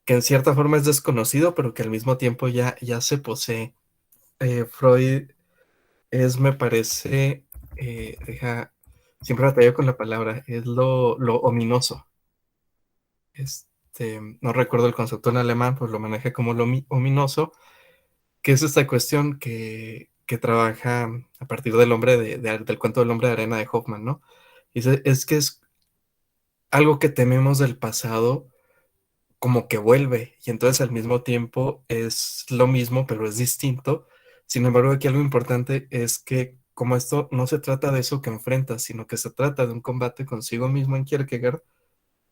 que en cierta forma es desconocido, pero que al mismo tiempo ya se posee. Freud me parece, siempre batallo con la palabra, es lo ominoso. no recuerdo el concepto en alemán, pues lo manejé como lo ominoso, que es esta cuestión que trabaja a partir del del cuento del hombre de arena de Hoffman, ¿no? Y es que es algo que tememos del pasado como que vuelve, y entonces al mismo tiempo es lo mismo, pero es distinto. Sin embargo, aquí algo importante es que como esto no se trata de eso que enfrentas, sino que se trata de un combate consigo mismo en Kierkegaard,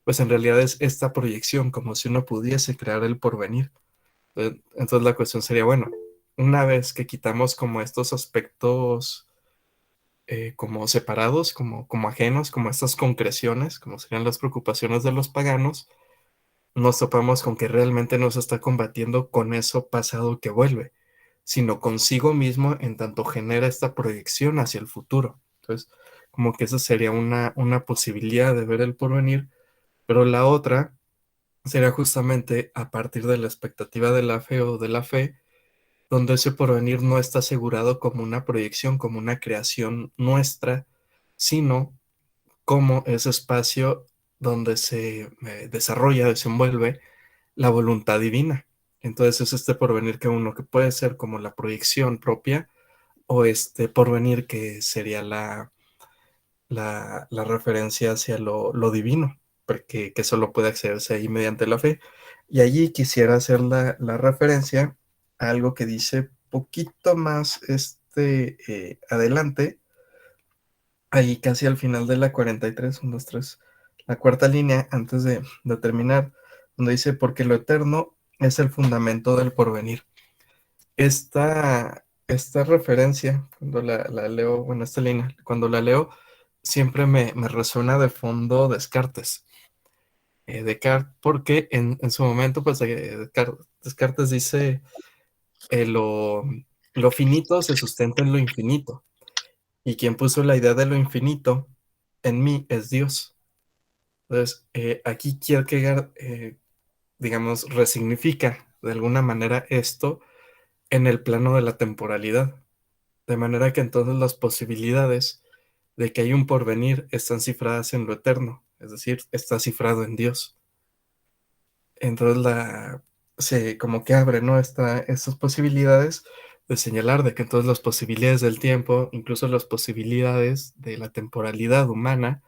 pues en realidad es esta proyección, como si uno pudiese crear el porvenir. Entonces la cuestión sería, bueno, una vez que quitamos como estos aspectos como separados, como ajenos, como estas concreciones, como serían las preocupaciones de los paganos, nos topamos con que realmente no se está combatiendo con eso pasado que vuelve, sino consigo mismo en tanto genera esta proyección hacia el futuro. Entonces, como que esa sería una posibilidad de ver el porvenir, pero la otra sería justamente a partir de la expectativa de la fe o de la fe, donde ese porvenir no está asegurado como una proyección, como una creación nuestra, sino como ese espacio donde se desarrolla, desenvuelve la voluntad divina. Entonces es este porvenir que puede ser como la proyección propia o este porvenir que sería la referencia hacia lo divino, porque que solo puede accederse ahí mediante la fe. Y allí quisiera hacer la referencia a algo que dice poquito más adelante, ahí casi al final de la 43, 1, 2, 3, la cuarta línea antes de terminar, donde dice, porque lo eterno es el fundamento del porvenir. Esta referencia, cuando la leo, bueno, esta línea, cuando la leo, siempre me resuena de fondo Descartes. Descartes, porque en su momento, pues Descartes dice, eh, lo, lo finito se sustenta en lo infinito, y quien puso la idea de lo infinito en mí es Dios. Entonces, aquí Kierkegaard, digamos, resignifica de alguna manera esto en el plano de la temporalidad. De manera que entonces las posibilidades de que hay un porvenir están cifradas en lo eterno, es decir, está cifrado en Dios. Entonces se como que abre, ¿no? Estas posibilidades de señalar de que entonces las posibilidades del tiempo, incluso las posibilidades de la temporalidad humana,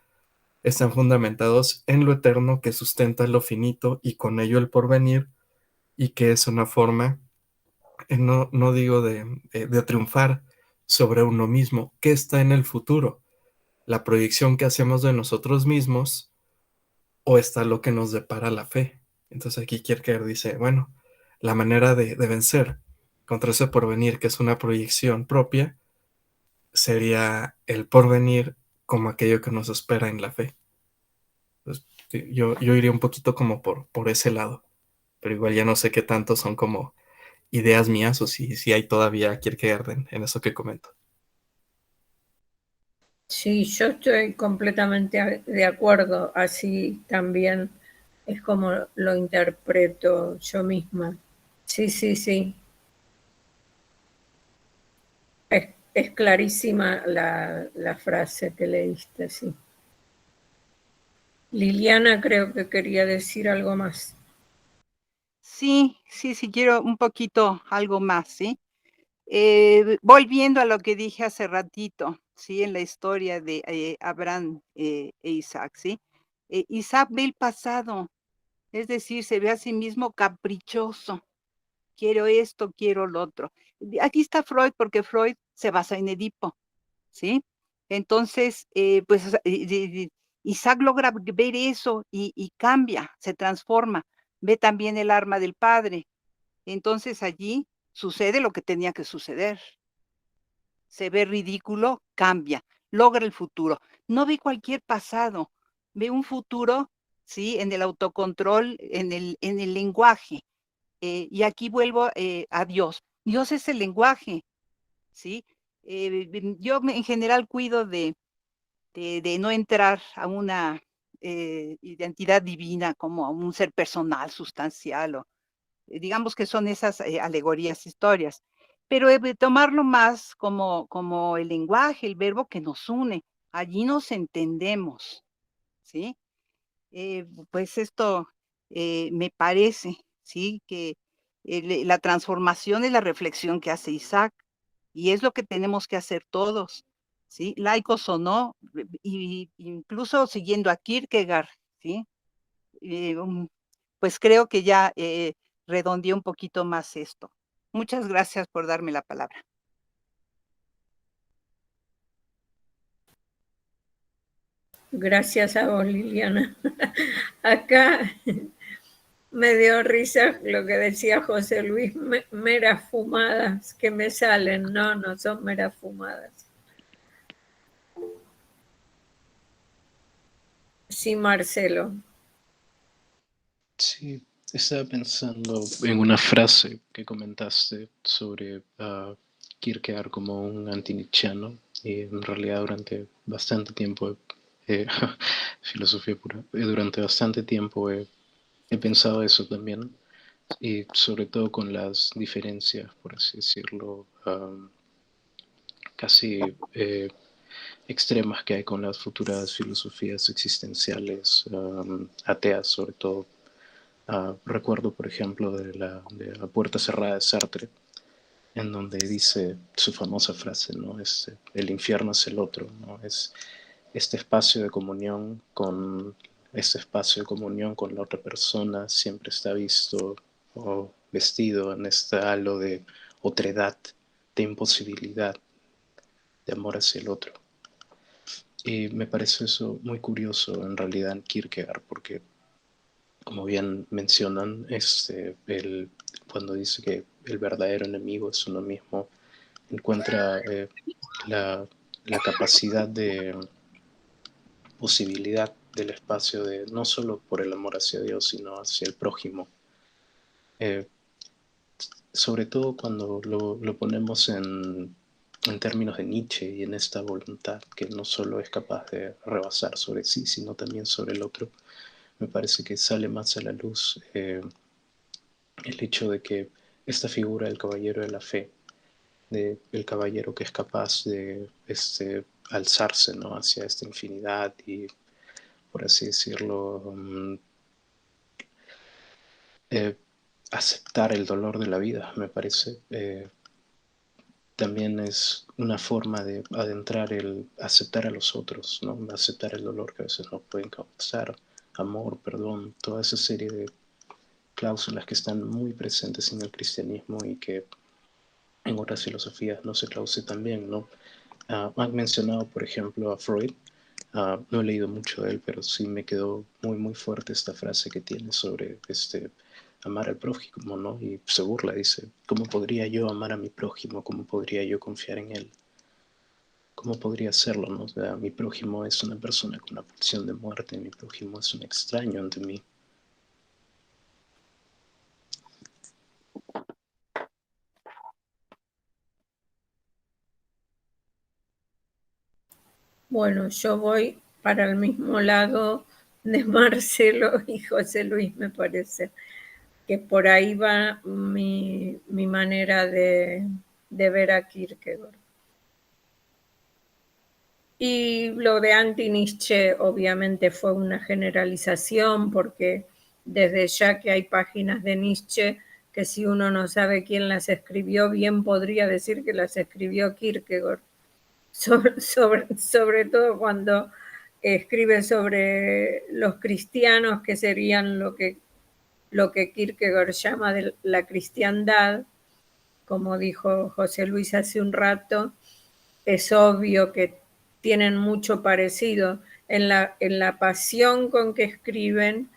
están fundamentados en lo eterno que sustenta lo finito y con ello el porvenir, y que es una forma, no digo de triunfar sobre uno mismo, que está en el futuro, la proyección que hacemos de nosotros mismos o está lo que nos depara la fe. Entonces aquí Kierkegaard dice, bueno, la manera de vencer contra ese porvenir, que es una proyección propia, sería el porvenir como aquello que nos espera en la fe. Entonces, sí, yo iría un poquito como por ese lado, pero igual ya no sé qué tanto son como ideas mías o si hay todavía Kierkegaard en eso que comento. Sí, yo estoy completamente de acuerdo, así también es como lo interpreto yo misma. Sí, sí, sí. Es clarísima la frase que leíste, sí. Liliana creo que quería decir algo más. Sí, sí, sí, quiero un poquito algo más, ¿sí? Volviendo a lo que dije hace ratito, ¿sí? En la historia de Abraham e Isaac, ¿sí? Isaac ve el pasado, es decir, se ve a sí mismo caprichoso. Quiero esto, quiero lo otro. Aquí está Freud, porque Freud se basa en Edipo, ¿sí? Entonces, pues Isaac logra ver eso y cambia, se transforma. Ve también el arma del padre. Entonces allí sucede lo que tenía que suceder. Se ve ridículo, cambia, logra el futuro. No ve cualquier pasado, ve un futuro, ¿sí? En el autocontrol, en el lenguaje. Y aquí vuelvo a Dios. Dios es el lenguaje, ¿sí? Yo en general cuido de no entrar a una identidad divina como a un ser personal, sustancial, o digamos que son esas alegorías, historias, pero de tomarlo más como el lenguaje, el verbo que nos une. Allí nos entendemos, ¿sí? Pues esto me parece, ¿sí? Que la transformación es la reflexión que hace Isaac y es lo que tenemos que hacer todos, ¿sí? Laicos o no, y incluso siguiendo a Kierkegaard, ¿sí? Eh, um, pues creo que ya redondeé un poquito más esto. Muchas gracias por darme la palabra. Gracias a vos, Liliana. Acá me dio risa lo que decía José Luis, meras fumadas que me salen. No, no son meras fumadas. Sí, Marcelo. Sí, estaba pensando en una frase que comentaste sobre Kierkegaard como un anti-nietzscheano y en realidad durante bastante tiempo, filosofía pura, durante bastante tiempo he pensado eso también y sobre todo con las diferencias, por así decirlo, casi extremas que hay con las futuras filosofías existenciales, ateas sobre todo. Recuerdo, por ejemplo, de la Puerta Cerrada de Sartre, en donde dice su famosa frase, ¿no? El infierno es el otro, ¿no? Es este espacio de comunión con este espacio de comunión con la otra persona siempre está visto o vestido en este halo de otredad, de imposibilidad, de amor hacia el otro. Y me parece eso muy curioso en realidad en Kierkegaard, porque como bien mencionan, cuando dice que el verdadero enemigo es uno mismo, encuentra la, la capacidad de posibilidad del espacio de no solo por el amor hacia Dios, sino hacia el prójimo. Eh, Sobre todo cuando lo ponemos en términos de Nietzsche y en esta voluntad que no solo es capaz de rebasar sobre sí, sino también sobre el otro, me parece que sale más a la luz el hecho de que esta figura del caballero de la fe, del caballero que es capaz de alzarse, ¿no? Hacia esta infinidad y, por así decirlo, aceptar el dolor de la vida, me parece. También es una forma de adentrar el aceptar a los otros, ¿no? Aceptar el dolor que a veces nos pueden causar, amor, perdón, toda esa serie de cláusulas que están muy presentes en el cristianismo y que en otras filosofías no se traduce tan bien, ¿no? Han mencionado, por ejemplo, a Freud. No he leído mucho de él, pero sí me quedó muy, muy fuerte esta frase que tiene sobre amar al prójimo, ¿no? Y se burla, dice, ¿cómo podría yo amar a mi prójimo? ¿Cómo podría yo confiar en él? ¿Cómo podría hacerlo, no? O sea, mi prójimo es una persona con una pulsión de muerte, mi prójimo es un extraño ante mí. Bueno, yo voy para el mismo lado de Marcelo y José Luis, me parece, que por ahí va mi manera de ver a Kierkegaard. Y lo de anti-Nietzsche obviamente fue una generalización porque desde ya que hay páginas de Nietzsche que si uno no sabe quién las escribió, bien podría decir que las escribió Kierkegaard. Sobre todo cuando escribe sobre los cristianos, que serían lo que Kierkegaard llama de la cristiandad, como dijo José Luis hace un rato, es obvio que tienen mucho parecido en la pasión con que escriben,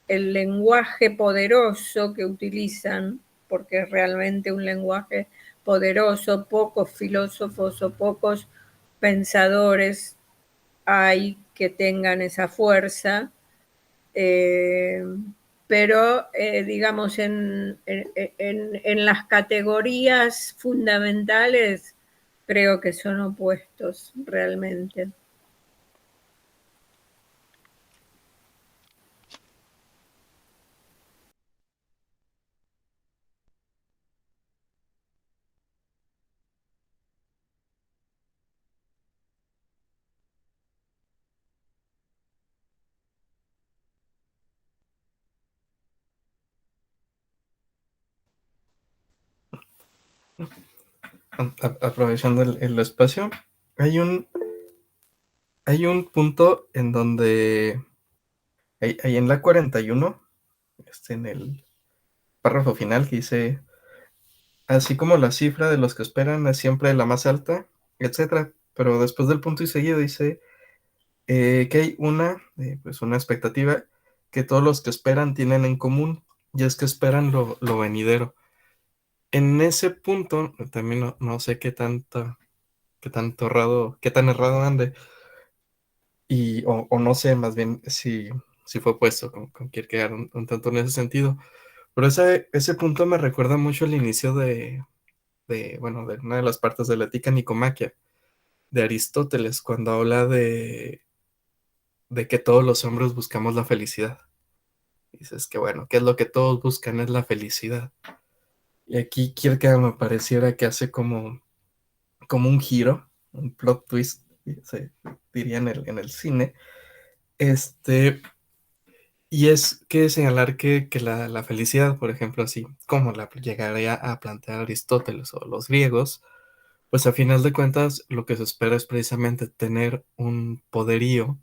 el lenguaje poderoso que utilizan, porque es realmente un lenguaje poderoso, pocos filósofos o pocos pensadores hay que tengan esa fuerza, eh, pero digamos en las categorías fundamentales creo que son opuestos realmente. Aprovechando el espacio, hay un punto en donde, ahí en la 41, en el párrafo final, que dice, así como la cifra de los que esperan es siempre la más alta, etcétera. Pero después del punto y seguido dice que hay pues una expectativa que todos los que esperan tienen en común, y es que esperan lo venidero. En ese punto, también no sé qué tan errado ande, o no sé más bien si fue puesto con Kierkegaard un tanto en ese sentido. Pero ese punto me recuerda mucho el inicio bueno, de una de las partes de la Ética Nicomaquia, de Aristóteles, cuando habla de que todos los hombres buscamos la felicidad. Dices que bueno, ¿qué es lo que todos buscan? Es la felicidad. Y aquí Kierkegaard me pareciera que hace como un giro, un plot twist, se diría en el cine, y es que señalar que la felicidad, por ejemplo, así como la llegaría a plantear Aristóteles o los griegos, pues a final de cuentas lo que se espera es precisamente tener un poderío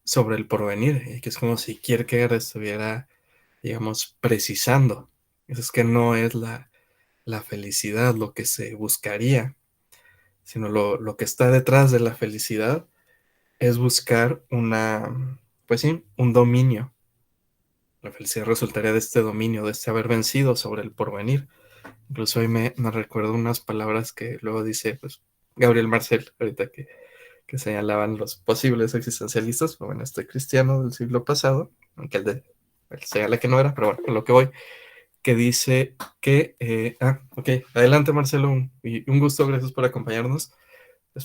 sobre el porvenir, y que es como si Kierkegaard estuviera, digamos, precisando. Eso es que no es la felicidad lo que se buscaría, sino lo que está detrás de la felicidad es buscar pues sí, un dominio. La felicidad resultaría de este dominio, de este haber vencido sobre el porvenir. Incluso hoy me recuerdo unas palabras que luego dice pues, Gabriel Marcel, ahorita que señalaban los posibles existencialistas. Bueno, este cristiano del siglo pasado, aunque él señala que no era, pero bueno, con lo que voy, que dice que, ok, adelante Marcelo, y un gusto, gracias por acompañarnos.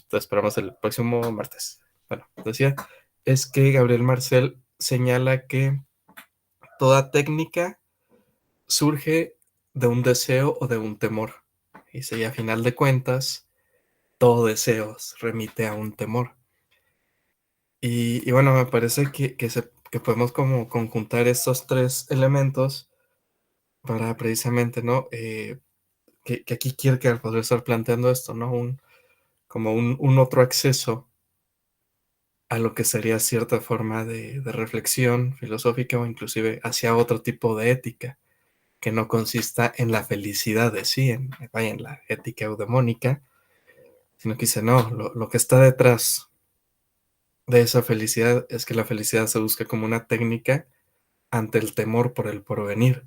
Te esperamos el próximo martes. Bueno, decía, es que Gabriel Marcel señala que toda técnica surge de un deseo o de un temor. Y si a final de cuentas, todo deseo remite a un temor. Y bueno, me parece que podemos como conjuntar estos tres elementos para precisamente, ¿no? Que aquí Kierkegaard podría estar planteando esto, ¿no? Como un otro acceso a lo que sería cierta forma de reflexión filosófica, o inclusive hacia otro tipo de ética, que no consista en la felicidad de sí, en la ética eudemónica, sino que dice, no, lo que está detrás de esa felicidad es que la felicidad se busca como una técnica ante el temor por el porvenir.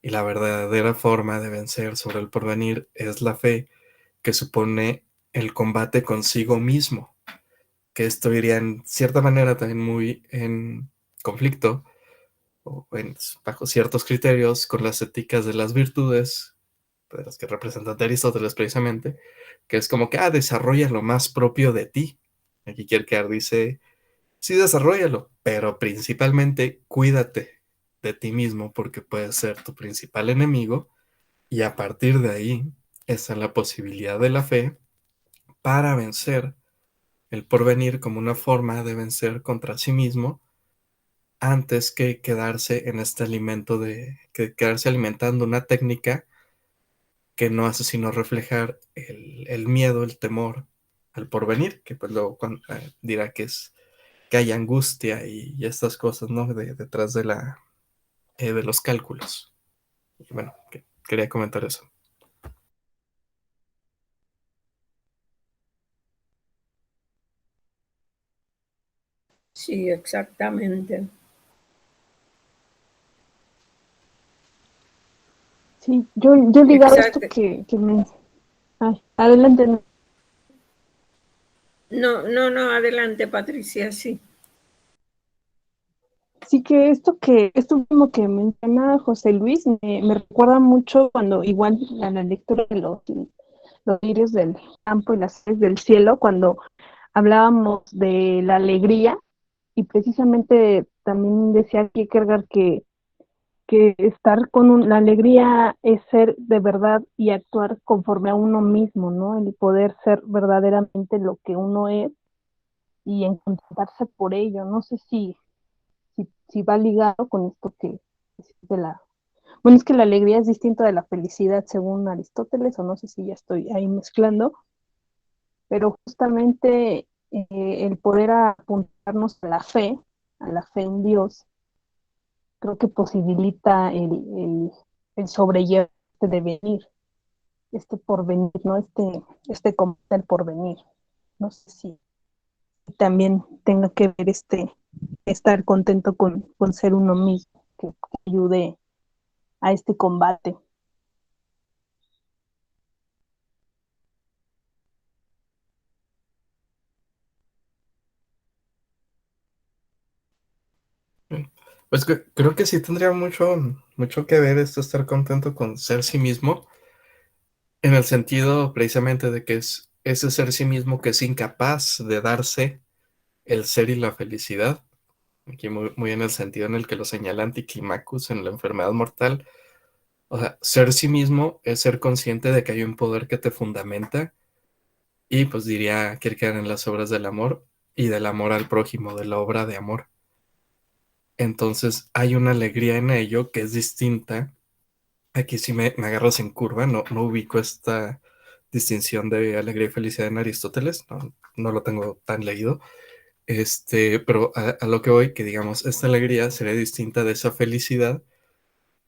Y la verdadera forma de vencer sobre el porvenir es la fe, que supone el combate consigo mismo, que esto iría en cierta manera también muy en conflicto, bajo ciertos criterios, con las éticas de las virtudes, de las que representan Aristóteles precisamente, que es como que, desarrolla lo más propio de ti. Aquí Kierkegaard dice, sí, desarrollalo, pero principalmente cuídate de ti mismo, porque puedes ser tu principal enemigo, y a partir de ahí está la posibilidad de la fe para vencer el porvenir como una forma de vencer contra sí mismo, antes que quedarse en este alimento que quedarse alimentando una técnica que no hace sino reflejar el miedo, el temor al porvenir, que pues luego dirá que hay angustia y estas cosas, ¿no? Detrás de los cálculos. Y bueno, quería comentar eso. Sí, exactamente. Sí, yo ligado a esto Exacto. que me... Ay, adelante. No, adelante, Patricia, sí. Sí, que esto último que menciona José Luis me recuerda mucho cuando igual a la lectura de los lirios del campo y las aves del cielo, cuando hablábamos de la alegría, y precisamente también decía Kierkegaard que estar con la alegría es ser de verdad y actuar conforme a uno mismo, ¿no? El poder ser verdaderamente lo que uno es y encontrarse por ello. No sé si va ligado con esto que es de la Bueno, es que la alegría es distinta de la felicidad según Aristóteles, o no sé si ya estoy ahí mezclando, pero justamente el poder apuntarnos a la fe en Dios, creo que posibilita el sobrellevar este devenir, este porvenir, ¿no? Este combate al porvenir. No sé si también tenga que ver estar contento con ser uno mismo, que ayude a este combate. Pues creo que sí tendría mucho que ver esto, estar contento con ser sí mismo, en el sentido precisamente de que es ese ser sí mismo que es incapaz de darse el ser y la felicidad. Aquí muy en el sentido en el que lo señala Anticlimacus en la enfermedad mortal. O sea, ser sí mismo es ser consciente de que hay un poder que te fundamenta, y pues diría Kierkegaard en las obras del amor y del amor al prójimo, de la obra de amor. Entonces hay una alegría en ello que es distinta. Aquí sí me agarras en curva, no ubico esta distinción de alegría y felicidad en Aristóteles, no lo tengo tan leído. Pero a lo que voy, que digamos, esta alegría sería distinta de esa felicidad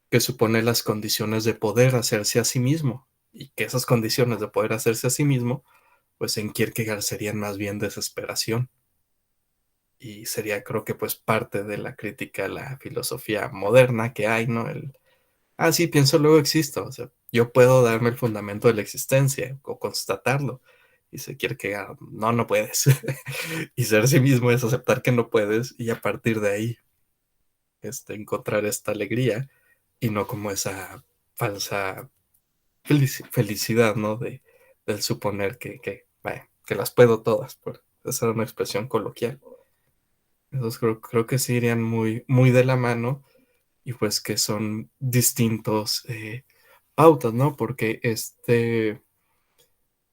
que supone las condiciones de poder hacerse a sí mismo, y que esas condiciones de poder hacerse a sí mismo, pues en Kierkegaard serían más bien desesperación, y sería, creo que pues parte de la crítica a la filosofía moderna que hay, ¿no? Sí, pienso, luego existo. O sea, yo puedo darme el fundamento de la existencia o constatarlo. Y se quiere que no puedes. Y ser sí mismo es aceptar que no puedes, y a partir de ahí encontrar esta alegría, y no como esa falsa felicidad, ¿no? Del suponer vaya, que las puedo todas, por usar una expresión coloquial. Esos creo que sí irían muy de la mano, y pues que son distintos pautas, ¿no? Porque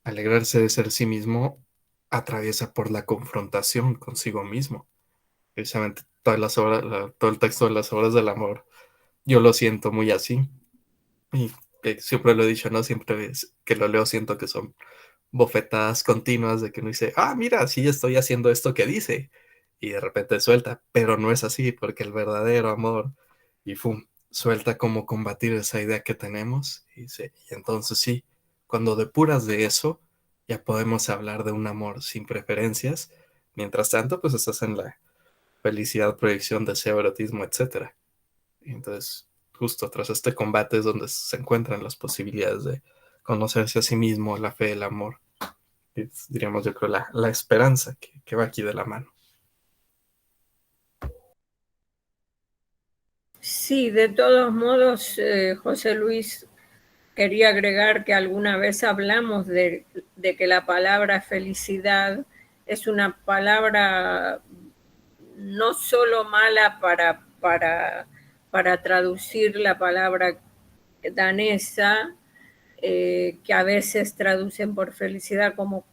alegrarse de ser sí mismo atraviesa por la confrontación consigo mismo. Precisamente todas las obras, todo el texto de las obras del amor, yo lo siento muy así. Y siempre lo he dicho, ¿no? Siempre que lo leo siento que son bofetadas continuas de que uno dice, mira, sí estoy haciendo esto que dice. Y de repente suelta, pero no es así, porque el verdadero amor, y suelta cómo combatir esa idea que tenemos. Y entonces sí, cuando depuras de eso, ya podemos hablar de un amor sin preferencias. Mientras tanto, pues estás en la felicidad, proyección, deseo, erotismo, etcétera. Y entonces, justo tras este combate es donde se encuentran las posibilidades de conocerse a sí mismo, la fe, el amor. Diríamos, yo creo, la esperanza que va aquí de la mano. Sí, de todos modos, José Luis, quería agregar que alguna vez hablamos de que la palabra felicidad es una palabra no solo mala para traducir la palabra danesa, que a veces traducen por felicidad, como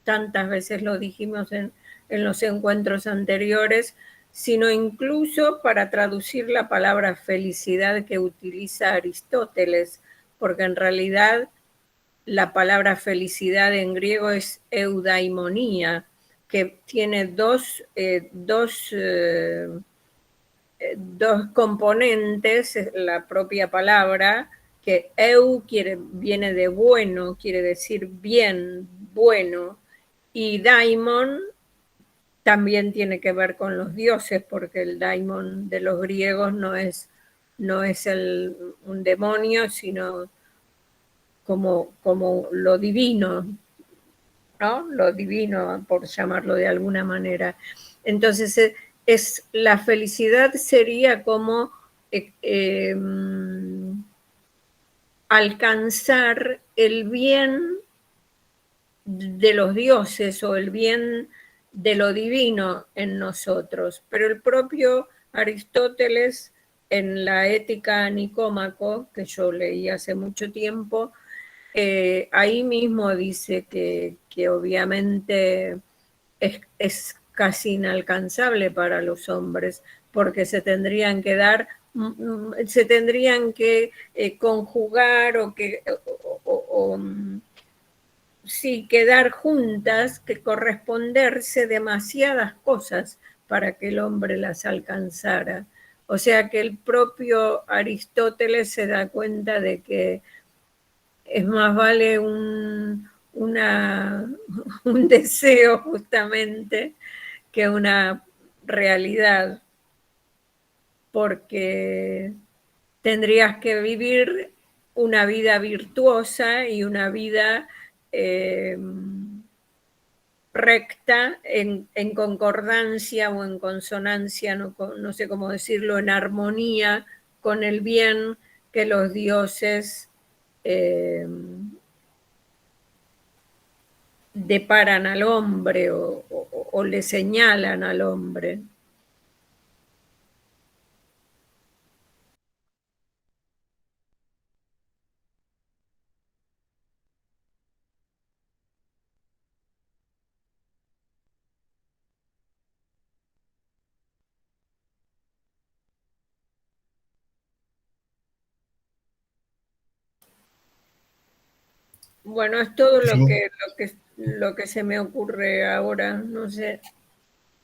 tantas veces lo dijimos en los encuentros anteriores, sino incluso para traducir la palabra felicidad que utiliza Aristóteles, porque en realidad la palabra felicidad en griego es eudaimonía, que tiene dos componentes, la propia palabra, que viene de bueno, quiere decir bien, bueno, y daimon también tiene que ver con los dioses, porque el daimon de los griegos no es un demonio, sino como lo divino, ¿no? Lo divino, por llamarlo de alguna manera. Entonces, la felicidad sería como alcanzar el bien de los dioses o el bien de lo divino en nosotros. Pero el propio Aristóteles, en la Ética a Nicómaco, que yo leí hace mucho tiempo, ahí mismo dice que obviamente es casi inalcanzable para los hombres, porque se tendrían que dar se tendrían que conjugar sí, quedar juntas, que corresponderse demasiadas cosas para que el hombre las alcanzara. O sea que el propio Aristóteles se da cuenta de que es más vale un deseo justamente que una realidad, porque tendrías que vivir una vida virtuosa y una vida recta en concordancia o en consonancia, no sé cómo decirlo, en armonía con el bien que los dioses deparan al hombre o le señalan al hombre. Bueno, es todo lo que se me ocurre ahora, no sé.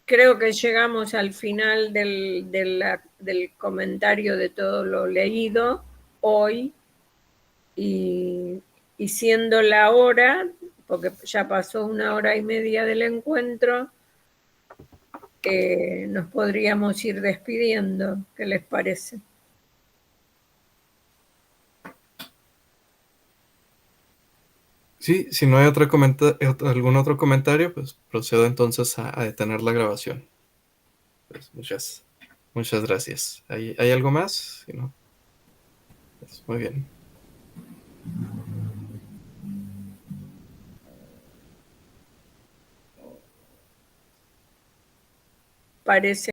Creo que llegamos al final del comentario de todo lo leído hoy y siendo la hora, porque ya pasó 1 hora y media del encuentro, nos podríamos ir despidiendo. ¿Qué les parece? Sí, si no hay algún otro comentario, pues procedo entonces a detener la grabación. Pues muchas gracias. ¿Hay algo más? Si no, pues muy bien. Parece